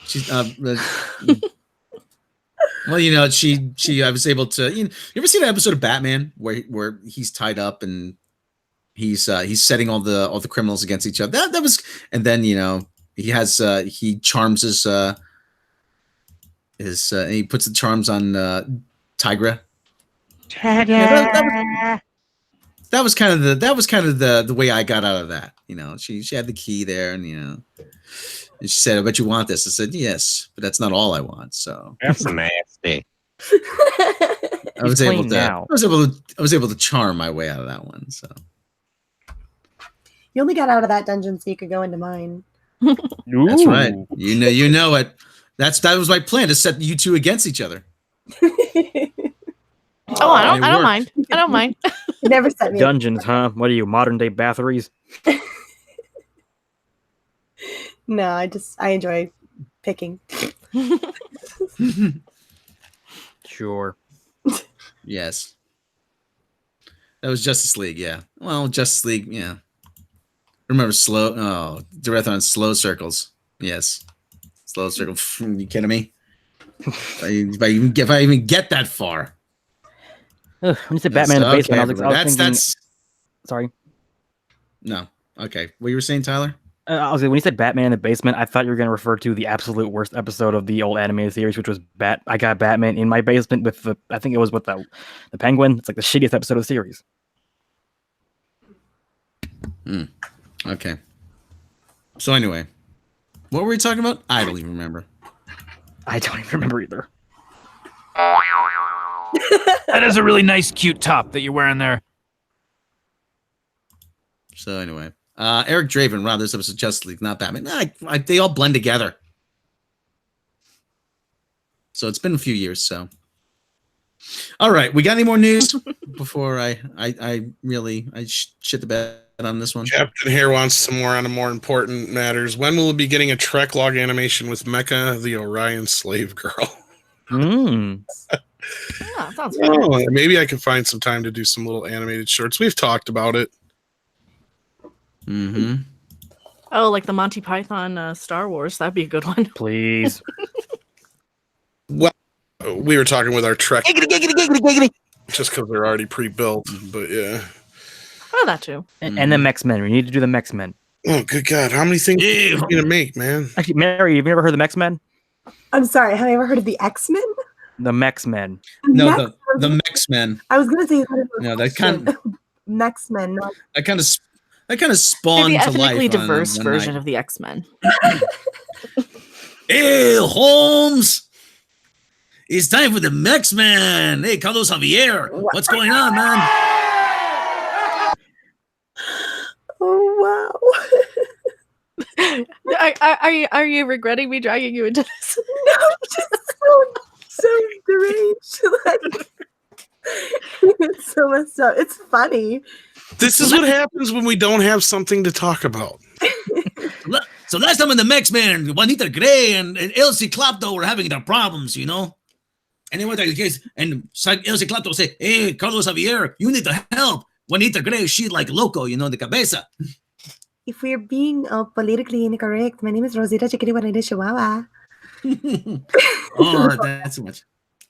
She's well, I was able to. You ever see that episode of Batman where he's tied up and he's setting all the criminals against each other? That was, and then he charms his he puts the charms on Tigra. Yeah, that was kind of the way I got out of that. She had the key there, and and she said, "I bet you want this." I said, "Yes, but that's not all I want." So that's nasty. I was able to charm my way out of that one. So you only got out of that dungeon so you could go into mine. That's right. You know it. That was my plan, to set you two against each other. I don't mind. I don't mind. You never set me dungeons, huh? What are you, modern day Bathories? No, I enjoy picking. Sure. Yes. That was Justice League, yeah. Well, Justice League, yeah. Remember Durethon Slow Circles. Yes. Slow Circle. You kidding me? if I even get that far. Ugh, when you said Batman in the basement, I was thinking. That's Sorry. no. Okay, what you were saying, Tyler? I was when you said Batman in the basement, I thought you were going to refer to the absolute worst episode of the old animated series, which was I got Batman in my basement with I think it was with the Penguin. It's like the shittiest episode of the series. Okay. So anyway, what were we talking about? I don't even remember. I don't even remember either. That is a really nice, cute top that you're wearing there. So anyway, Eric Draven, wow, this episode Justice League, not Batman. They all blend together. So it's been a few years. So, all right, we got any more news before I shit the bed on this one? Captain here wants some more on the more important matters. When will we be getting a Trek log animation with Mecha, the Orion slave girl? Yeah, sounds fun. Maybe I can find some time to do some little animated shorts. We've talked about it. Mm-hmm. Oh, like the Monty Python Star Wars. That'd be a good one. Please. Well, we were talking with our Trek Giggity. just because they're already pre-built, but yeah. Oh, that too. And the Mech-Men. We need to do the Mech-Men. Oh, good God. How many things are you going to make, man? Actually, Mary, have you ever heard of the Mech-Men? I'm sorry. Have I ever heard of the X-Men? The Mech-Men. No, the Mech-Men. I was gonna say that kind of Mech-Men. that kind of Maybe spawned to life. ethnically diverse on version night. of the X-Men. Hey, Holmes! It's time for the Mech-Men. Hey, Carlos Javier, what's going on, man? Oh wow! Are you regretting me dragging you into this? No, just so deranged. Like, it's so messed up. It's funny. This is what happens when we don't have something to talk about. So last time in the Mech-Men, Juanita Gray and Elsie Clapto were having their problems, you know? And it was like the case, and Elsie Clapto say, hey, Carlos Javier, you need to help. Juanita Gray, she's like loco, you know, the cabeza. If we're being politically incorrect, my name is Rosita Chiquitibarita Chihuahua. Oh, that's too much.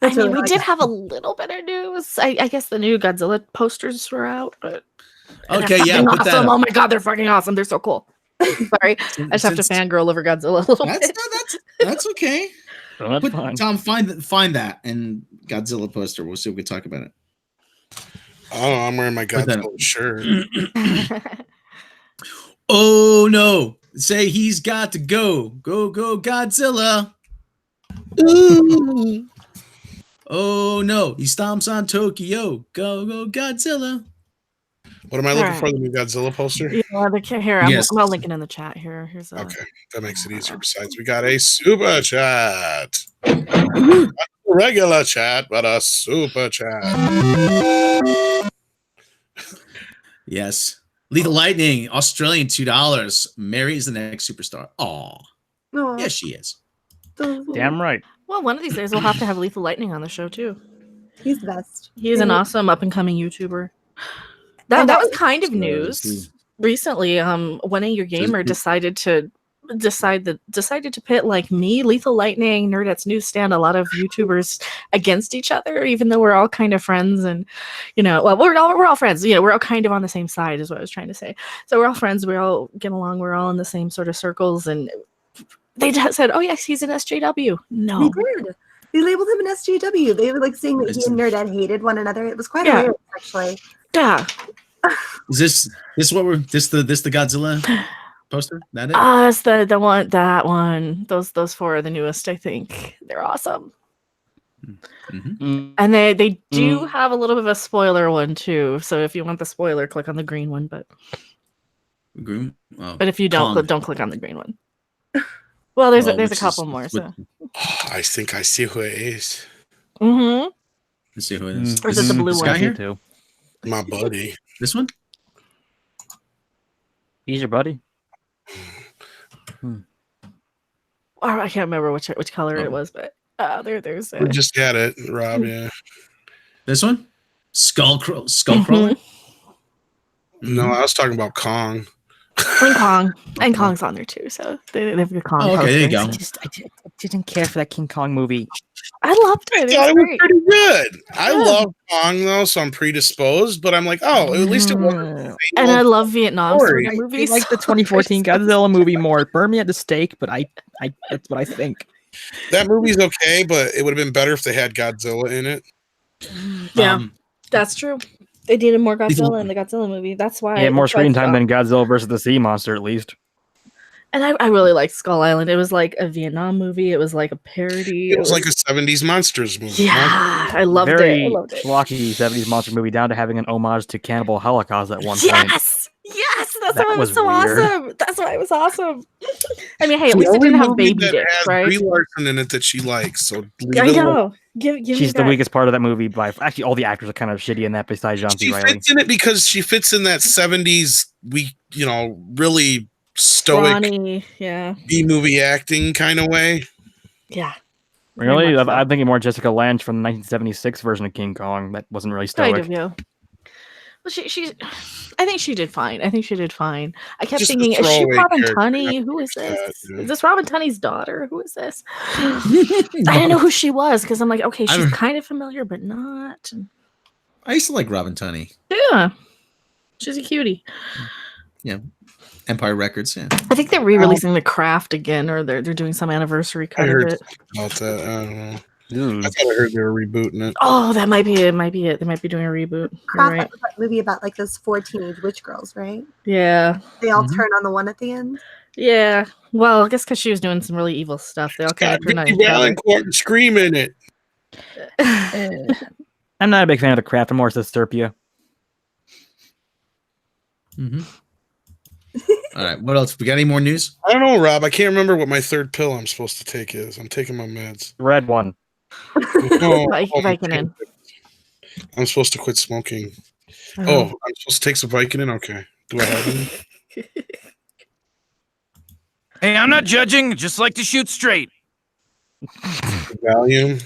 I mean, we did have a little bit of news. I guess the new Godzilla posters were out, but Okay, yeah, they're put that awesome. up. Oh my god, they're fucking awesome. They're so cool. Sorry, I just have to fangirl over Godzilla a little bit. That's okay. Well, that's fine. Tom, find that and Godzilla poster. We'll see if we can talk about it. Oh, I'm wearing my Godzilla shirt. Oh no! Say he's got to go. Go Godzilla! Ooh. Oh no! He stomps on Tokyo. Go Godzilla! What am I looking Alright. for? The new Godzilla poster? Yeah, here, I'm Yes. linking in the chat here. Here's a Okay, that makes it easier. Besides, we got a super chat. Not a regular chat, but a super chat. Yes. Lethal Lightning, Australian $2. Mary is the next superstar. Aw. Aw. Yes, she is. Damn right. Well, one of these days we'll have to have Lethal Lightning on the show too. He's the best. He's an awesome up and coming YouTuber. That was kind of news recently. One of your gamer decided to pit like me, Lethal Lightning, Nerdette's Newsstand, a lot of YouTubers against each other, even though we're all kind of friends, and well, we're all friends. We're all kind of on the same side, is what I was trying to say. So we're all friends. We all get along. We're all in the same sort of circles, and they just said, "Oh yes, he's an SJW." No, They did. They labeled him an SJW. They were like saying that he and Nerdette hated one another. It was quite hilarious, actually. Yeah. Is this what we're the Godzilla poster? That it? It's the one, that one. Those four are the newest, I think. They're awesome. Mm-hmm. And they do have a little bit of a spoiler one too. So if you want the spoiler, click on the green one. But Oh, but if you don't click on the green one. Well, there's a couple more. So I think I see who it is. mm-hmm. Let's see who it is. Or is it the blue this guy one? here? Too. My buddy. This one? He's your buddy. Or I can't remember which color it was, but there's We just got it, Rob. Yeah. This one? Skullcrawler? No, I was talking about Kong. And Kong. And Kong's on there too, so they have the Kong. Oh, okay, there you posters. go. I didn't care for that King Kong movie. I loved it. I thought it was great. pretty good. I Yeah. love Kong though, so I'm predisposed. But I'm like, oh, at least it wasn't. the same And I old love Vietnam story. sort of I movies. like the 2014 Godzilla movie more. Burn me at the stake, but I that's what I think. That movie's okay, but it would have been better if they had Godzilla in it. Yeah, Um, that's true. They needed more People- Godzilla in the Godzilla movie. That's why. Yeah, more that's why screen time Skull- than Godzilla versus the Sea Monster, at least. And I really liked Skull Island. It was like a Vietnam movie. It was like a parody. It was like a 70s monsters movie. yeah, I loved Very it. I loved it. schlocky 70s monster movie, down to having an homage to Cannibal Holocaust at one point. Yes, yes, that's That why it was was so weird. awesome. That's why it was awesome. I mean, hey, at The least it only didn't have movie baby that dicks, has right? Brie Larson in it that she likes. So leave I it alone. know. Give me She's the that. weakest part of that movie. Actually, all the actors are kind of shitty in that, besides John C. She Reilly. fits in it because she fits in that 70s really stoic Ronnie, yeah, B-movie acting kind of way. yeah. Really, Very much so. I'm thinking more Jessica Lange from the 1976 version of King Kong. That wasn't really Kind stoic. of, yeah. Well, she's. I think she did fine. I kept Just a thinking, is she throwaway Robin character, Tunney? nothing Who is like this? that, yeah. Is this Robin Tunney's daughter? Who is this? I didn't know who she was because I'm like, okay, she's kind of familiar, but not. I used to like Robin Tunney. Yeah, she's a cutie. Empire Records. Yeah. I think they're re-releasing The Craft again, or they're doing some anniversary I cut of heard it. about that. I don't know. Dude. I thought I heard they were rebooting it. Oh, that might be it. They might be doing a reboot. You're Crap, right. that was that movie about like those 4 teenage witch girls, right? Yeah, They all Mhm. turn on the one at the end. yeah. Well, I guess because she was doing some really evil stuff, they all kind Got of turned on Vicky each other. Valancourt and Scream in it. I'm not a big fan of The Craft. I'm more Disturbia. Mm-hmm. All right. What else? We got any more news? I don't know, Rob. I can't remember what my third pill I'm supposed to take is. I'm taking my meds. Red one. No, Vicodin. I'm supposed to quit smoking. Uh-huh. Oh, I'm supposed to take some Vicodin? Okay. Do I have any? Hey, I'm not judging. Just like to shoot straight. Valium?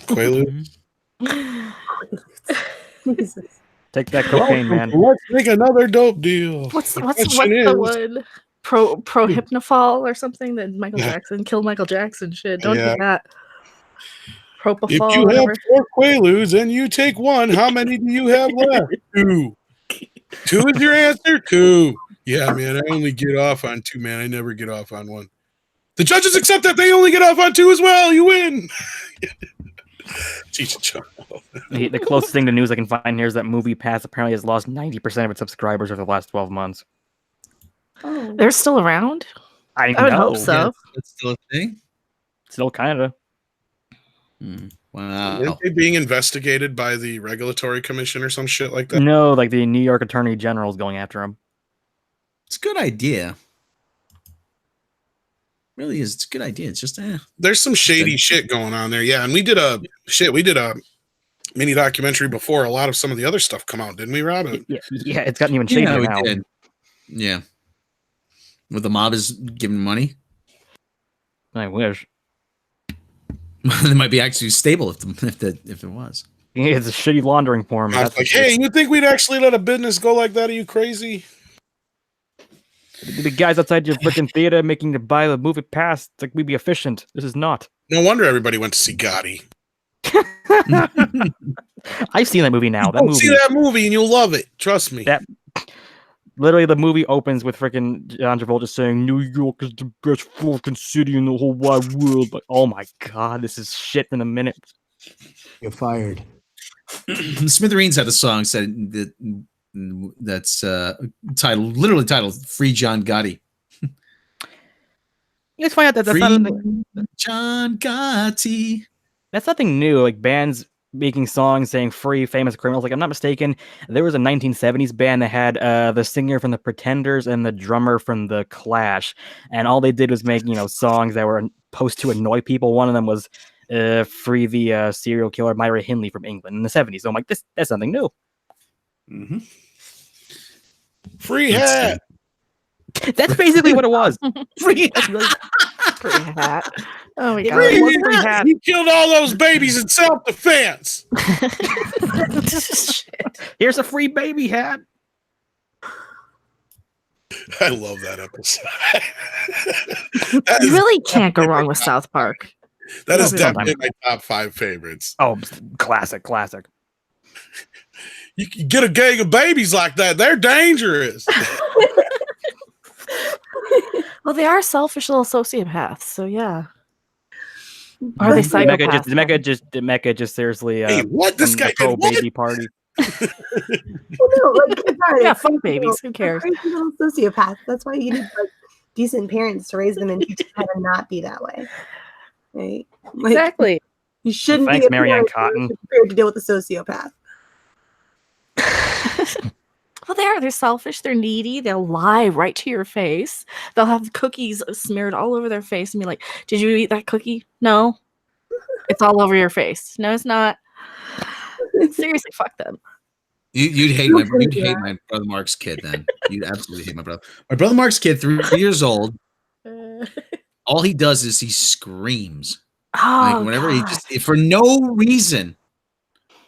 Quaalude? Jesus. Take that cocaine, man. Let's make another dope deal. What's The the question is- one? Prohypnopol or something that Michael Jackson killed Michael Jackson. Shit, don't Yeah. do that. If Propofol. you have Whatever. 4 Quaaludes and you take one, how many do you have left? 2. 2 is your answer? 2. Yeah, man, I only get off on 2, man. I never get off on 1. The judges accept that they only get off on 2 as well. You win. Teach a child. The closest thing to news I can find here is that Movie Pass apparently has lost 90% of its subscribers over the last 12 months. Oh. They're still around. I I would know. hope so. Yeah, that's still a thing. Still kind of. Wow. Aren't they being investigated by the regulatory commission or some shit like that? No, like the New York Attorney General is going after him. It's a good idea. Really is. It's a good idea. It's just There's some shady shit going on there. Yeah, and we did a mini documentary before a lot of some of the other stuff come out, didn't we, Rob? Yeah, it's gotten even shadier we now. did. Yeah. Well, the mob is giving money. I wish. They might be actually stable if it was. It's a shitty laundering form. I was like, hey, you think we'd actually let a business go like that? Are you crazy? The guys outside your freaking theater making you buy the movie pass. It's like we'd be efficient. This is not. No wonder everybody went to see Gotti. I've seen that movie now. That Go movie. see that movie and you'll love it. Trust me. That literally the movie opens with freaking John Travolta saying New York is the best fucking city in the whole wide world. Like, oh my god, this is shit in a minute. You're fired. Smithereens had a song said that's literally titled "Free John Gotti." Let's find out that that's Free not nothing, John Gotti. that's nothing new. Like bands making songs saying "free famous criminals." Like I'm not mistaken, there was a 1970s band that had the singer from the Pretenders and the drummer from the Clash, and all they did was make songs that were supposed to annoy people. One of them was free the serial killer Myra Hindley from England in the 70s. So I'm like, that's something new. Mm-hmm. Free hat. That's basically what it was. Free. That's really Free hat. Oh my god. Free It was free hat. hat. He killed all those babies in self-defense. Here's a free baby hat. I love that episode. You really can't go wrong with South Park. That is Sometime. definitely my top 5 favorites. Oh, classic. You get a gang of babies like that, they're dangerous. Well, they are selfish little sociopaths, so yeah. Are they psychopaths? The Mecha just seriously Hey, what? This guy pro did what? baby party. Well, no, like, kids are, Yeah, like, fuck babies. Who they're cares? crazy little sociopaths. That's why you need like decent parents to raise them and teach them how to not be that way. Right? Like, Exactly. you shouldn't Thanks, be a Marianne parent unless Cotton. you're prepared to deal with a sociopath. Well, they're selfish. They're needy. They'll lie right to your face. They'll have cookies smeared all over their face and be like, "Did you eat that cookie? No, it's all over your face. No, it's not." Seriously, fuck them. You'd hate my brother Mark's kid then. You'd absolutely hate my brother. My brother Mark's kid, 3 years old. All he does is he screams. Oh, Like whenever he gosh. just for no reason.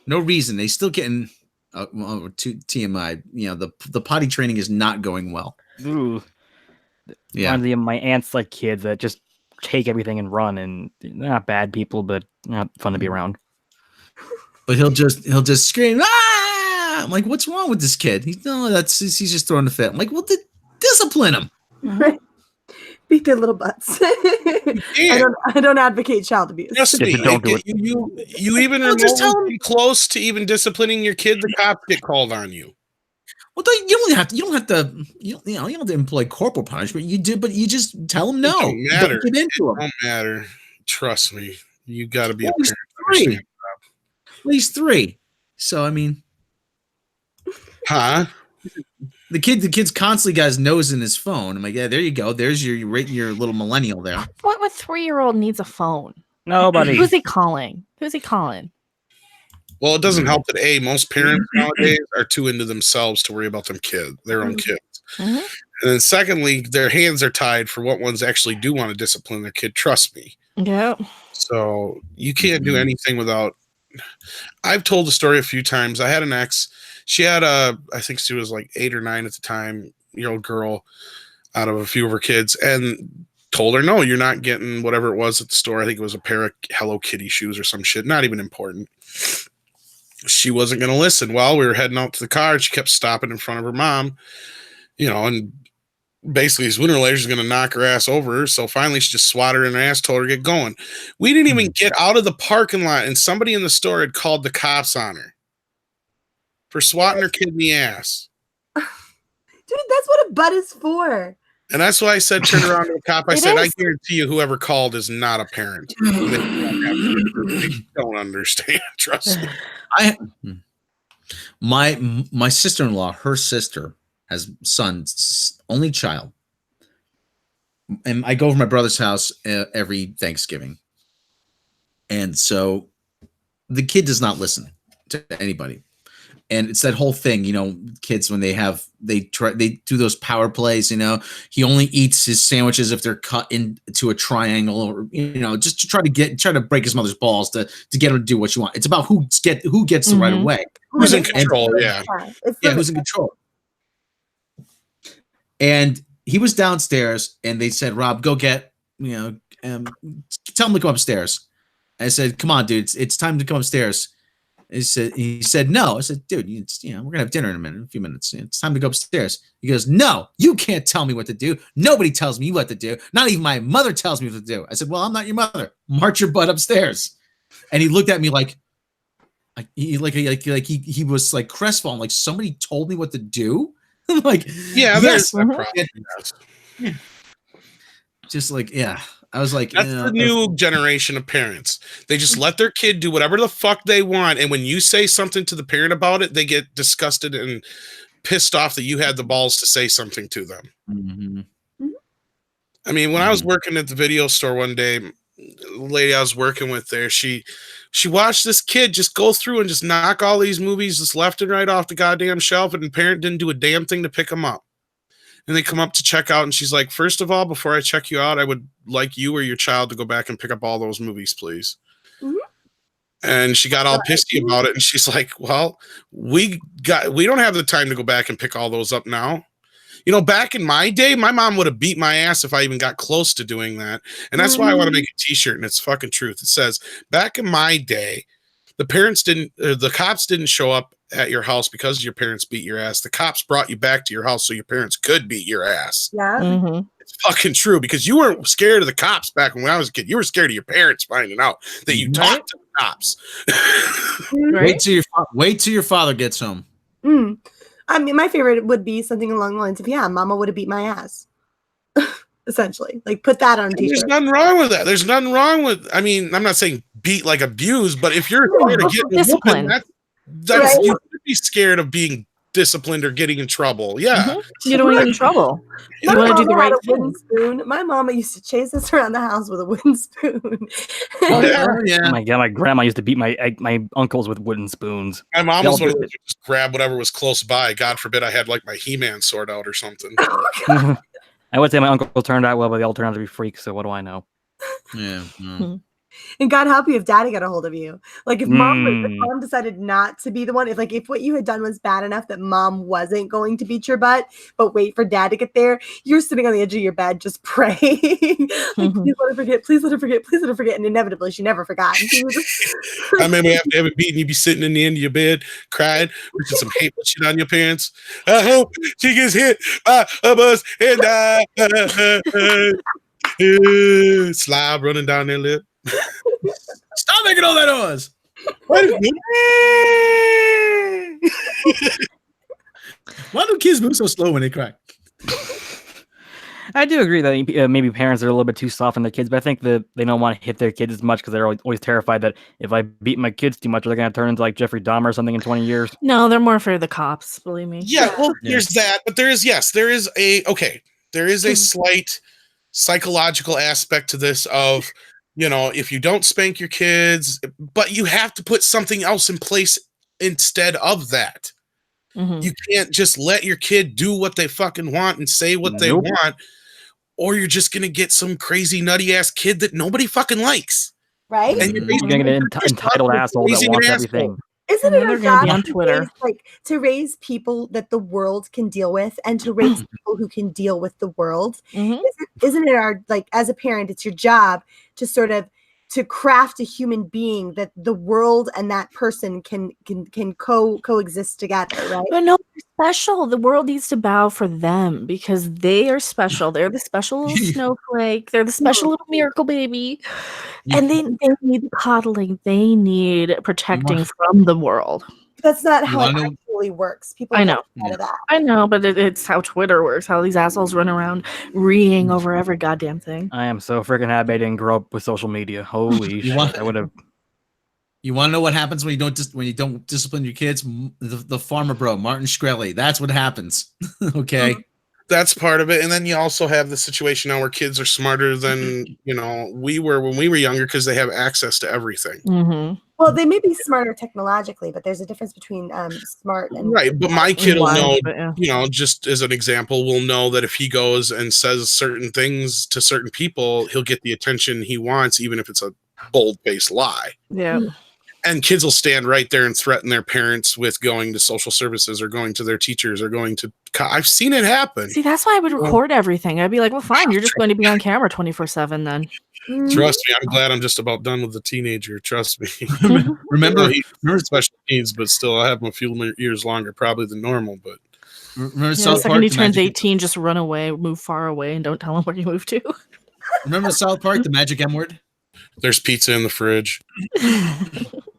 They still getting to TMI. You know, the potty training is not going well. Ooh. Yeah. One of my aunt's like kids that just take everything and run, and they're not bad people, but not fun to be around. But he'll just scream, ah! I'm like, what's wrong with this kid? He's just throwing a fit. I'm like, well, discipline him. Beat their little butts. I don't advocate child abuse. Trust me, Don't do it. You even Well, just tell remotely close to even disciplining your kid, the cops get called on you. Well, you don't have to employ corporal punishment. You do, but you just tell him no. It don't matter. Don't get into him. Don't matter. Trust me. You got to be Well, a he's parent. 3. Well, he's 3. So I mean, Huh? the kid's constantly got his nose in his phone. I'm like, yeah, there you go. There's your little millennial there. What 3-year-old needs a phone? Nobody. Who's he calling? Well, it doesn't help that most parents nowadays are too into themselves to worry about their own kids. Mhm. And then secondly, their hands are tied for what ones actually do want to discipline their kid. Trust me. Yeah. So you can't do anything without. I've told the story a few times. I had an ex. She had I think she was like 8 or 9 at the time, year old girl out of a few of her kids, and told her, no, you're not getting whatever it was at the store. I think it was a pair of Hello Kitty shoes or some shit. Not even important. She wasn't going to listen. Well, we were heading out to the car, and she kept stopping in front of her mom, and basically sooner or later she's going to knock her ass over. So finally she just swatted her in her ass, told her to get going. We didn't even get out of the parking lot, and somebody in the store had called the cops on her for swatting her kid in the ass. Dude, that's what a butt is for. And that's why I said, turn around to the cop. I It said, is. I guarantee you whoever called is not a parent. They don't understand. Trust me. My sister-in-law, her sister has son's only child, and I go over to my brother's house every Thanksgiving, and so the kid does not listen to anybody. And it's that whole thing, kids when they do those power plays, he only eats his sandwiches if they're cut into a triangle, or just to try to break his mother's balls to get him to do what you want. It's about who gets the right of way. Who's in control? Yeah. Who's in control. And he was downstairs, and they said, Rob, go get, tell him to come upstairs. I said, come on, dude, it's time to come upstairs. He said, no. I said, dude, we're going to have dinner in a few minutes. It's time to go upstairs. He goes, no, you can't tell me what to do. Nobody tells me what to do. Not even my mother tells me what to do. I said, well, I'm not your mother. March your butt upstairs. And he looked at me like he was like crestfallen, like somebody told me what to do. I'm like, yeah, yes. there's that problem. Yeah. Just like, yeah. I was like, that's the new generation of parents. They just let their kid do whatever the fuck they want. And when you say something to the parent about it, they get disgusted and pissed off that you had the balls to say something to them. Mm-hmm. I mean, when I was working at the video store one day, the lady I was working with there, she watched this kid just go through and just knock all these movies just left and right off the goddamn shelf, and the parent didn't do a damn thing to pick them up. And they come up to check out, and she's like, first of all, before I check you out, I would like you or your child to go back and pick up all those movies, please. Mm-hmm. And she got all pissy about it, and she's like, well, we don't have the time to go back and pick all those up now. You know, back in my day, my mom would have beat my ass if I even got close to doing that. And that's why I want to make a t-shirt, and it's fucking truth. It says, back in my day, the cops didn't show up at your house because your parents beat your ass. The cops brought you back to your house so your parents could beat your ass. Yeah. It's fucking true, because you weren't scared of the cops back when I was a kid. You were scared of your parents finding out that you talked to the cops. Wait till your father gets home. I mean, my favorite would be something along the lines of, yeah, mama would have beat my ass. Essentially. Like, put that on a t-shirt. There's nothing wrong with that. There's nothing wrong with, I mean, I'm not saying beat like abuse, but if you're scared of getting discipline, that's you should be scared of being disciplined or getting in trouble. Yeah. You don't want to get in trouble. You want to do the right thing. Spoon. My mama used to chase us around the house with a wooden spoon. Oh my god, my grandma used to beat my uncles with wooden spoons. My mom was one of those who just grab whatever was close by. God forbid I had like my He-Man sword out or something. I would say my uncle turned out well, but they all turned out to be freaks, so what do I know? Yeah. And God help you if daddy got a hold of you. Like if mom decided not to be the one, if what you had done was bad enough that mom wasn't going to beat your butt, but wait for dad to get there, you're sitting on the edge of your bed just praying. Like, please let her forget, please let her forget, please let her forget. And inevitably she never forgot. I remember after every beating, you'd be sitting in the end of your bed crying, with some hateful shit on your parents. I hope she gets hit by a bus and die. Slob running down their lip. Stop making all that noise. Why do kids move so slow when they cry? I do agree that maybe parents are a little bit too soft on their kids, but I think that they don't want to hit their kids as much because they're always terrified that if I beat my kids too much, they're going to turn into like Jeffrey Dahmer or something in 20 years. No, they're more afraid of the cops, believe me. Yeah, well, there's that, but there is a slight psychological aspect to this of, you know, if you don't spank your kids, but you have to put something else in place instead of that. You can't just let your kid do what they fucking want and say what they want, or you're just going to get some crazy nutty ass kid that nobody fucking likes. Right? And you're going to get an entitled asshole that wants everything. Isn't it our job on Twitter to raise people that the world can deal with and to raise people who can deal with the world? Isn't it our, like, as a parent, it's your job to sort of to craft a human being that the world and that person can coexist together, right? But no, they're special. The world needs to bow for them because they are special. They're the special little snowflake. They're the special little miracle baby. And they need coddling. They need protecting from the world. That's not how it actually works. People I know. Out of that. I know, but it's how Twitter works, how these assholes run around reeing over every goddamn thing. I am so freaking happy I didn't grow up with social media. Holy shit. I would have. You want to know what happens when you don't discipline your kids? The farmer bro, Martin Shkreli. That's what happens. Okay. That's part of it. And then you also have the situation now where kids are smarter than, you know, we were when we were younger because they have access to everything. Well, they may be smarter technologically, but there's a difference between smart and right. But my kid will know, you know, just as an example, will know that if he goes and says certain things to certain people, he'll get the attention he wants, even if it's a bold-faced lie. Yeah. And kids will stand right there and threaten their parents with going to social services or going to their teachers or going to. I've seen it happen. See, that's why I would record everything. I'd be like, well, fine, you're just going to be on camera 24/7 then. Trust me, I'm glad I'm just about done with the teenager. Trust me. remember he's special needs, but still, I have him a few years longer probably than normal. But remember, the second he turns 18, just run away, move far away, and don't tell him where you moved to. Remember South Park, the magic M word? There's pizza in the fridge.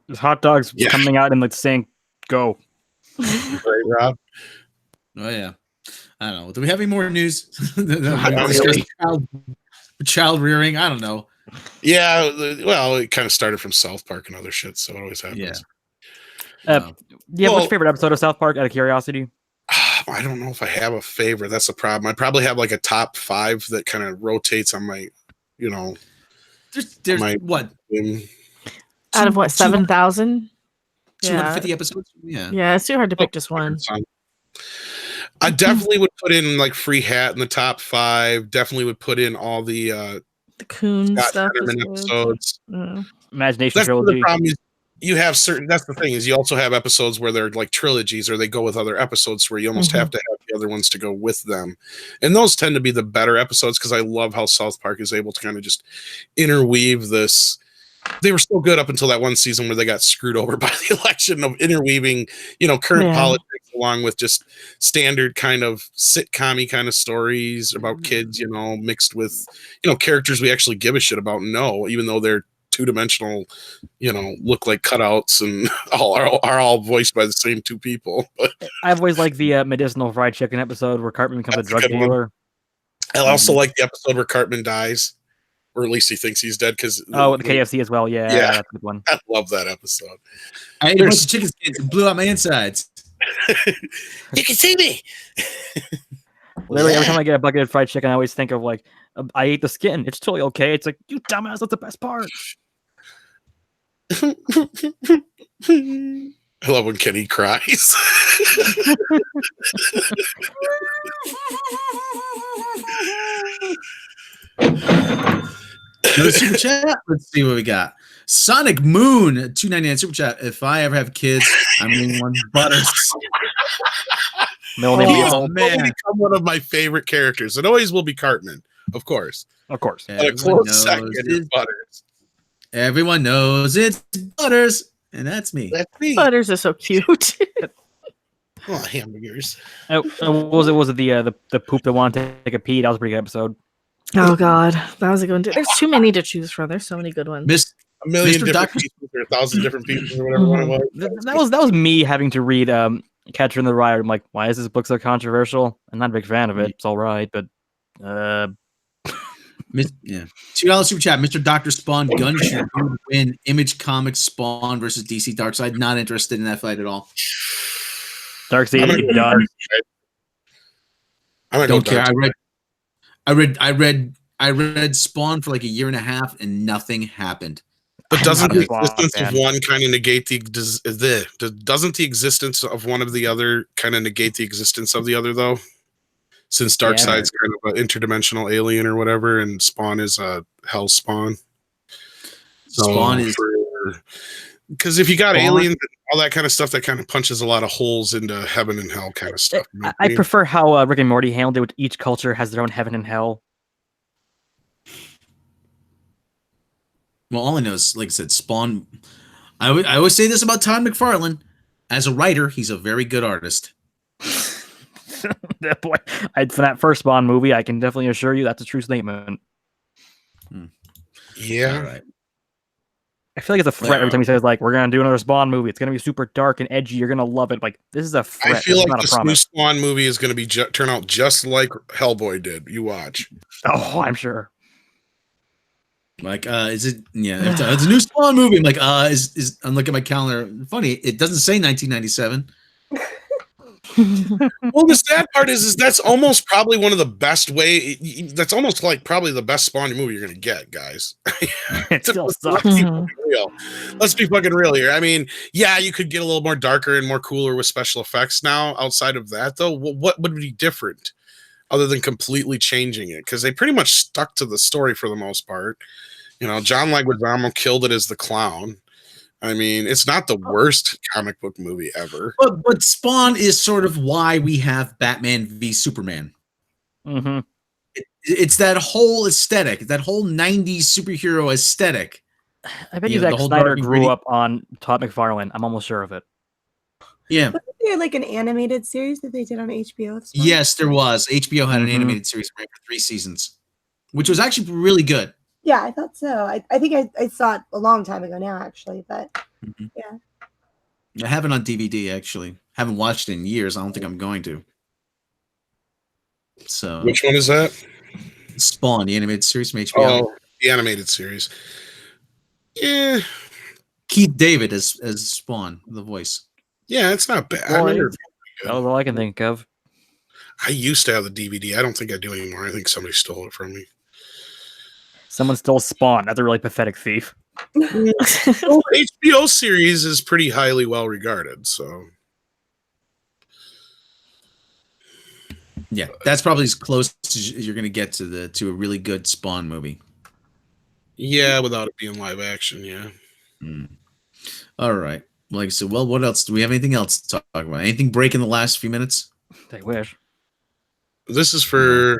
There's hot dogs coming out in the sink. Go. Right, Rob? Oh, yeah. I don't know. Do we have any more news? Child rearing? I don't know. Yeah. Well, it kind of started from South Park and other shit, so it always happens. Yeah. What's your favorite episode of South Park, out of curiosity? I don't know if I have a favorite. That's the problem. I probably have like a top 5 that kind of rotates on my, you know. There's what? Out of what, 7,000? 250 episodes? Yeah. Yeah, it's too hard to pick just one. I definitely would put in like Free Hat in the top 5. Definitely would put in all the Coon stuff episodes. Imagination Trilogy. The problem is you have certain. That's the thing is you also have episodes where they're like trilogies or they go with other episodes where you almost have to have the other ones to go with them. And those tend to be the better episodes because I love how South Park is able to kind of just interweave this. They were so good up until that one season where they got screwed over by the election of interweaving, current politics along with just standard kind of sitcom-y kind of stories about kids, mixed with, characters we actually give a shit about and know, even though they're two-dimensional, look like cutouts and are all voiced by the same two people. But I've always liked the medicinal fried chicken episode where Cartman becomes a drug dealer. I also like the episode where Cartman dies. Or at least he thinks he's dead because the KFC as well. Yeah, that's a good one. I love that episode. I ate a bunch of chicken skins and blew out my insides. You can see me. Literally, every time I get a bucket of fried chicken, I always think of I ate the skin. It's totally okay. It's like, you dumbass, that's the best part. I love when Kenny cries. Another super chat. Let's see what we got. Sonic Moon, $2.99 super chat. If I ever have kids, I'm naming one Butters. He will become one of my favorite characters. It always will be Cartman, of course. Of course. But a close second is Butters. Everyone knows it's Butters, and that's me. That's me. Butters is so cute. Oh, hamburgers. Was it the poop that wanted to take a pee? That was a pretty good episode. Oh God, that was a good one too. There's too many to choose from. There's so many good ones. A million different pieces or 1,000 different pieces or whatever one it was. That was me having to read Catcher in the Rye. I'm like, why is this book so controversial? I'm not a big fan of it. It's all right, but $2 super chat. Mr. Dr. Spawn Gunship would win Image Comics Spawn versus DC Darkseid. Not interested in that fight at all. Darkseid done. I don't care. I read Spawn for like a year and a half, and nothing happened. But doesn't the existence of one kind of negate doesn't the existence of one of the other kind of negate the existence of the other though? Since Darkseid's kind of an interdimensional alien or whatever, and Spawn is a hell spawn. So Spawn is because if you got aliens and all that kind of stuff, that kind of punches a lot of holes into heaven and hell kind of stuff. I prefer how Rick and Morty handled it. With each culture has their own heaven and hell. Well, all I know is, like I said, Spawn. I always say this about Todd McFarlane. As a writer, he's a very good artist. Boy, for that first Spawn movie, I can definitely assure you that's a true statement. Yeah. All right. I feel like it's a threat every time he says, like, we're going to do another Spawn movie. It's going to be super dark and edgy. You're going to love it. Like, this is a threat. I feel like not this new Spawn movie is going to be turn out just like Hellboy did. You watch. Oh, I'm sure. Like, is it? Yeah, it's a new Spawn movie. I'm like, is I'm looking at my calendar. Funny, it doesn't say 1997. Well, the sad part is that's almost probably one of the best that's almost like probably the best Spawn movie you're gonna get, guys. It still sucks. Let's be fucking real here. I mean, yeah, you could get a little more darker and more cooler with special effects now. Outside of that, though, what would be different other than completely changing it? Because they pretty much stuck to the story for the most part. John Leguizamo killed it as the clown. I mean, it's not the worst comic book movie ever. But Spawn is sort of why we have Batman v Superman. Mm-hmm. It's that whole aesthetic, that whole 90s superhero aesthetic. I bet you Zack Snyder grew up on Todd McFarlane. I'm almost sure of it. Yeah. Wasn't there like an animated series that they did on HBO? Yes, there was. HBO had an animated series for 3 seasons, which was actually really good. Yeah, I thought so. I think I saw it a long time ago now, actually, but yeah. I have it on DVD, actually. Haven't watched it in years. I don't think I'm going to. So, which one is that? Spawn, the animated series from HBO. Oh, the animated series. Yeah. Keith David as Spawn, the voice. Yeah, it's not bad. That was all I can think of. I used to have the DVD. I don't think I do anymore. I think somebody stole it from me. Someone stole Spawn. That's a really pathetic thief. Well, HBO series is pretty highly well regarded, so yeah, that's probably as close as you're going to get to a really good Spawn movie. Yeah, without it being live action, yeah. All right. Like I said, well, what else? Do we have anything else to talk about? Anything break in the last few minutes? I wish. This is for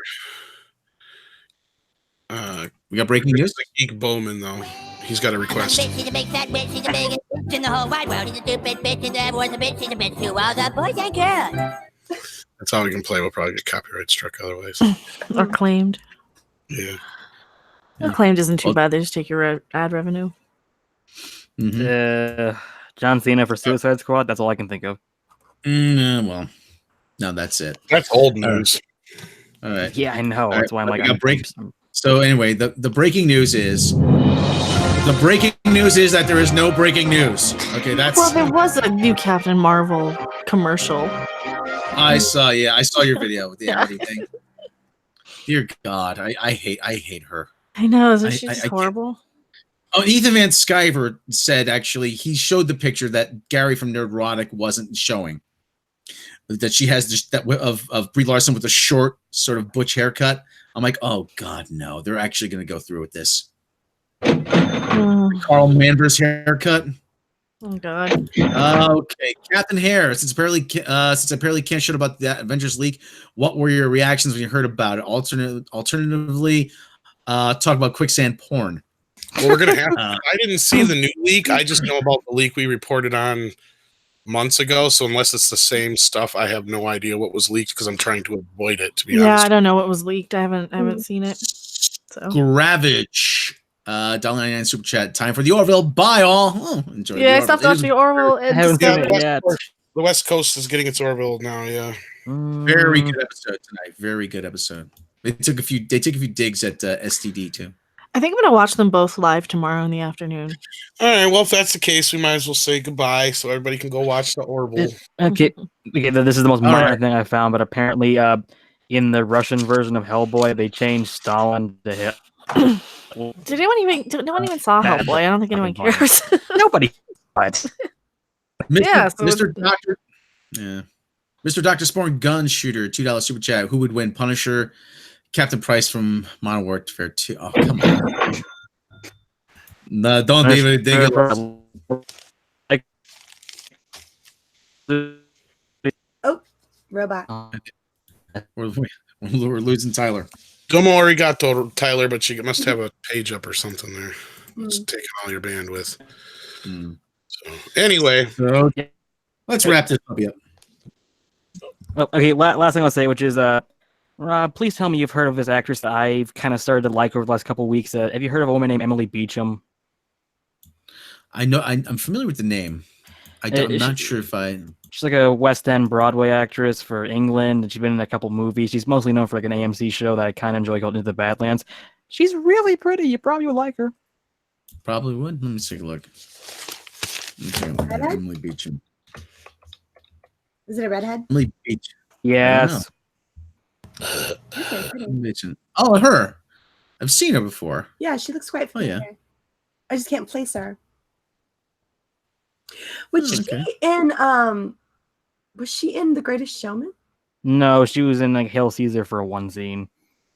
We got breaking news. Geek Bowman though. He's got a request. She's a big fat bitch, she's the biggest bitch in the whole wide world. She's a stupid bitch, and there was a bitch, she's a bitch to all the boys and girls. That's all we can play. We'll probably get copyright struck otherwise. Or claimed. Yeah. Claimed isn't too bad. They just take your ad revenue. John Cena for Suicide Squad. That's all I can think of. Well, no, that's it. That's old news. All right. Yeah, I know. That's why I'm like, So anyway, the breaking news is that there is no breaking news. Okay, that's. Well, there was a new Captain Marvel commercial. I saw your video with the Amity thing. Dear God, I hate her. I know, isn't she just horrible? Oh, Ethan Van Sciver said actually he showed the picture that Gary from Nerdrotic wasn't showing. That she has just that of Brie Larson with a short sort of butch haircut. I'm like, oh God, no! They're actually going to go through with this. Carl Manver's haircut. Oh God. Okay, Captain Hare. Since apparently can't shut about the Avengers leak, what were your reactions when you heard about it? Alternatively, talk about quicksand porn. Well, we're gonna have. I didn't see the new leak. I just know about the leak we reported on months ago. So unless it's the same stuff, I have no idea what was leaked because I'm trying to avoid it. To be honest. Yeah, I don't know what was leaked. I haven't seen it. So. Gravage. $1.99 super chat. Time for the Orville. Bye all. Oh, enjoy. Yeah, I stopped watching the Orville. I haven't seen it yet. The West Coast is getting its Orville now. Yeah. Very good episode tonight. Very good episode. They took a few digs at STD too. I think I'm gonna watch them both live tomorrow in the afternoon. All right. Well, if that's the case, we might as well say goodbye so everybody can go watch the Orville. Okay. This is the most minor thing I found, but apparently, in the Russian version of Hellboy, they changed Stalin to Hitler. No one even saw Hellboy. I don't think anyone cares. Nobody. But Mr. Doctor. Yeah. Mr. Dr. Sporn Gun Shooter, $2 super chat. Who would win, Punisher, Captain Price from Modern Warfare 2? Oh, come on. No, don't be ridiculous. Oh, robot. We're losing Tyler. Domo arigato, Tyler, but you must have a page up or something there. It's taking all your bandwidth. So anyway, let's wrap this up. Okay, last thing I'll say, which is, Rob, please tell me you've heard of this actress that I've kind of started to like over the last couple of weeks. Have you heard of a woman named Emily Beecham? I know. I'm familiar with the name. I'm not sure if I. She's like a West End Broadway actress for England, and she's been in a couple movies. She's mostly known for like an AMC show that I kind of enjoy called Into the Badlands. She's really pretty. You probably would like her. Probably would. Let me take a look. Emily Beecham. Is it a redhead? Emily Beecham. Yes. Oh, her. I've seen her before. Yeah, she looks quite familiar. Oh, yeah. I just can't place her. Was she in The Greatest Showman? No, she was in like Hail Caesar for one scene.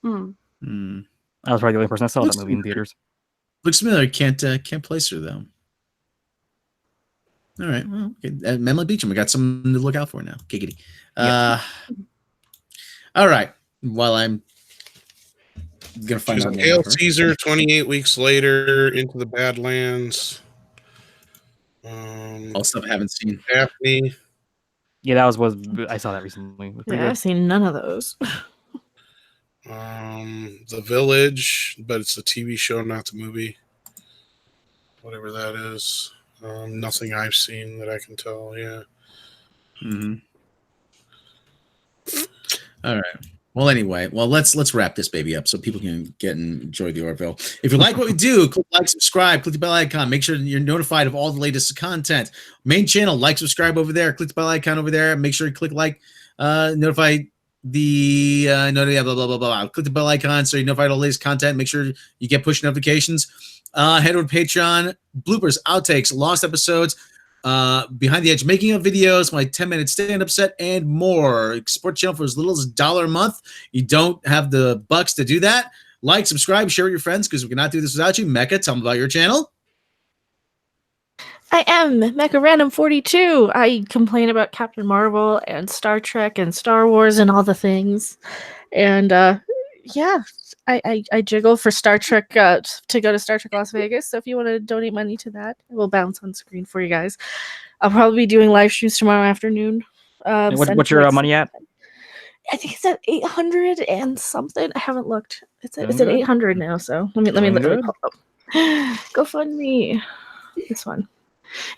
I was probably the only person I saw that movie in theaters. Looks familiar. Can't place her though. All right. Well, okay. Emily Beecham. We got something to look out for now. Giggity. All right. While I'm gonna find out. Hail Caesar. 28 weeks later, Into the Badlands. All stuff I haven't seen. Daphne. Yeah, that was I saw that recently. Yeah, I've seen none of those. The Village, but it's the TV show, not the movie. Whatever that is. Nothing I've seen that I can tell. Yeah. All right. Well, anyway, let's wrap this baby up so people can get and enjoy the Orville. If you like what we do, click like, subscribe, click the bell icon. Make sure you're notified of all the latest content. Main channel, like, subscribe over there. Click the bell icon over there. Make sure you click like, notify the blah blah blah blah. Click the bell icon so you're notified of all the latest content. Make sure you get push notifications. Head over to Patreon. Bloopers, outtakes, lost episodes. Behind the Edge making of videos, my 10-minute stand-up set, and more. Support channel for as little as $1 a month. You don't have the bucks to do that. Like, subscribe, share with your friends because we cannot do this without you. Mecca, tell them about your channel. I am Mecha Random 42. I complain about Captain Marvel and Star Trek and Star Wars and all the things. And yeah, I jiggle for Star Trek to go to Star Trek Las Vegas. So if you want to donate money to that, it will bounce on screen for you guys. I'll probably be doing live streams tomorrow afternoon. What's your money at? I think it's at 800 and something. I haven't looked. It's at good. 800 now. So let me pull up. Go fund me. This one.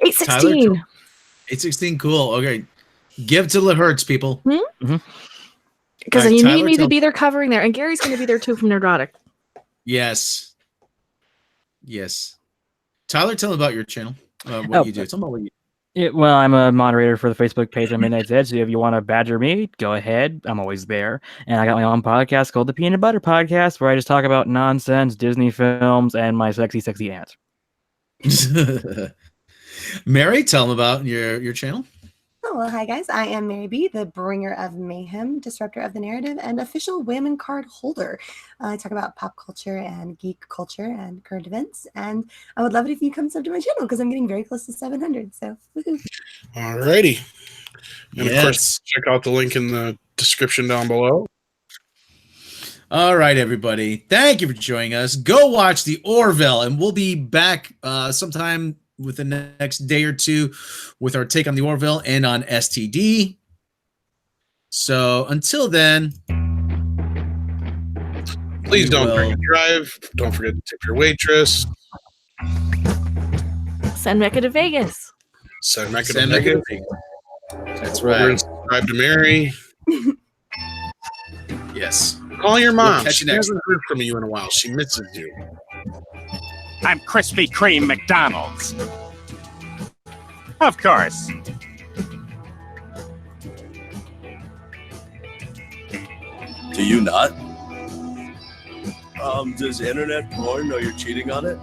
816. 816, cool. Okay. Give to the Hertz, people. Because All right, you Tyler, need me to tell- be there covering there. And Gary's going to be there too from Nerdotic. Yes. Tyler, tell them about your channel. What you do. Tell them about what you do. Well, I'm a moderator for the Facebook page on Midnight's Edge. So if you want to badger me, go ahead. I'm always there. And I got my own podcast called the Peanut Butter Podcast, where I just talk about nonsense, Disney films, and my sexy, sexy aunt. Mary, tell them about your channel. Oh, well, hi guys. I am Mary B, the bringer of mayhem, disruptor of the narrative, and official Wayman card holder. I talk about pop culture and geek culture and current events, and I would love it if you come sub to my channel because I'm getting very close to 700. So, woohoo. Alrighty. And of Yes. course, check out the link in the description down below. All right, everybody. Thank you for joining us. Go watch the Orville, and we'll be back sometime within the next day or two with our take on the Orville and on STD. So until then, Please don't drink and drive. Don't forget to tip your waitress. Send Mecca to Vegas. Send Mecca Send to Mecca Vegas. to That's Remember right. to subscribe to Mary. Yes. Call your mom. We'll catch She you next hasn't heard from you in a while. She misses you. I'm Krispy Kreme McDonald's. Of course. Do you not? Does internet porn know you're cheating on it?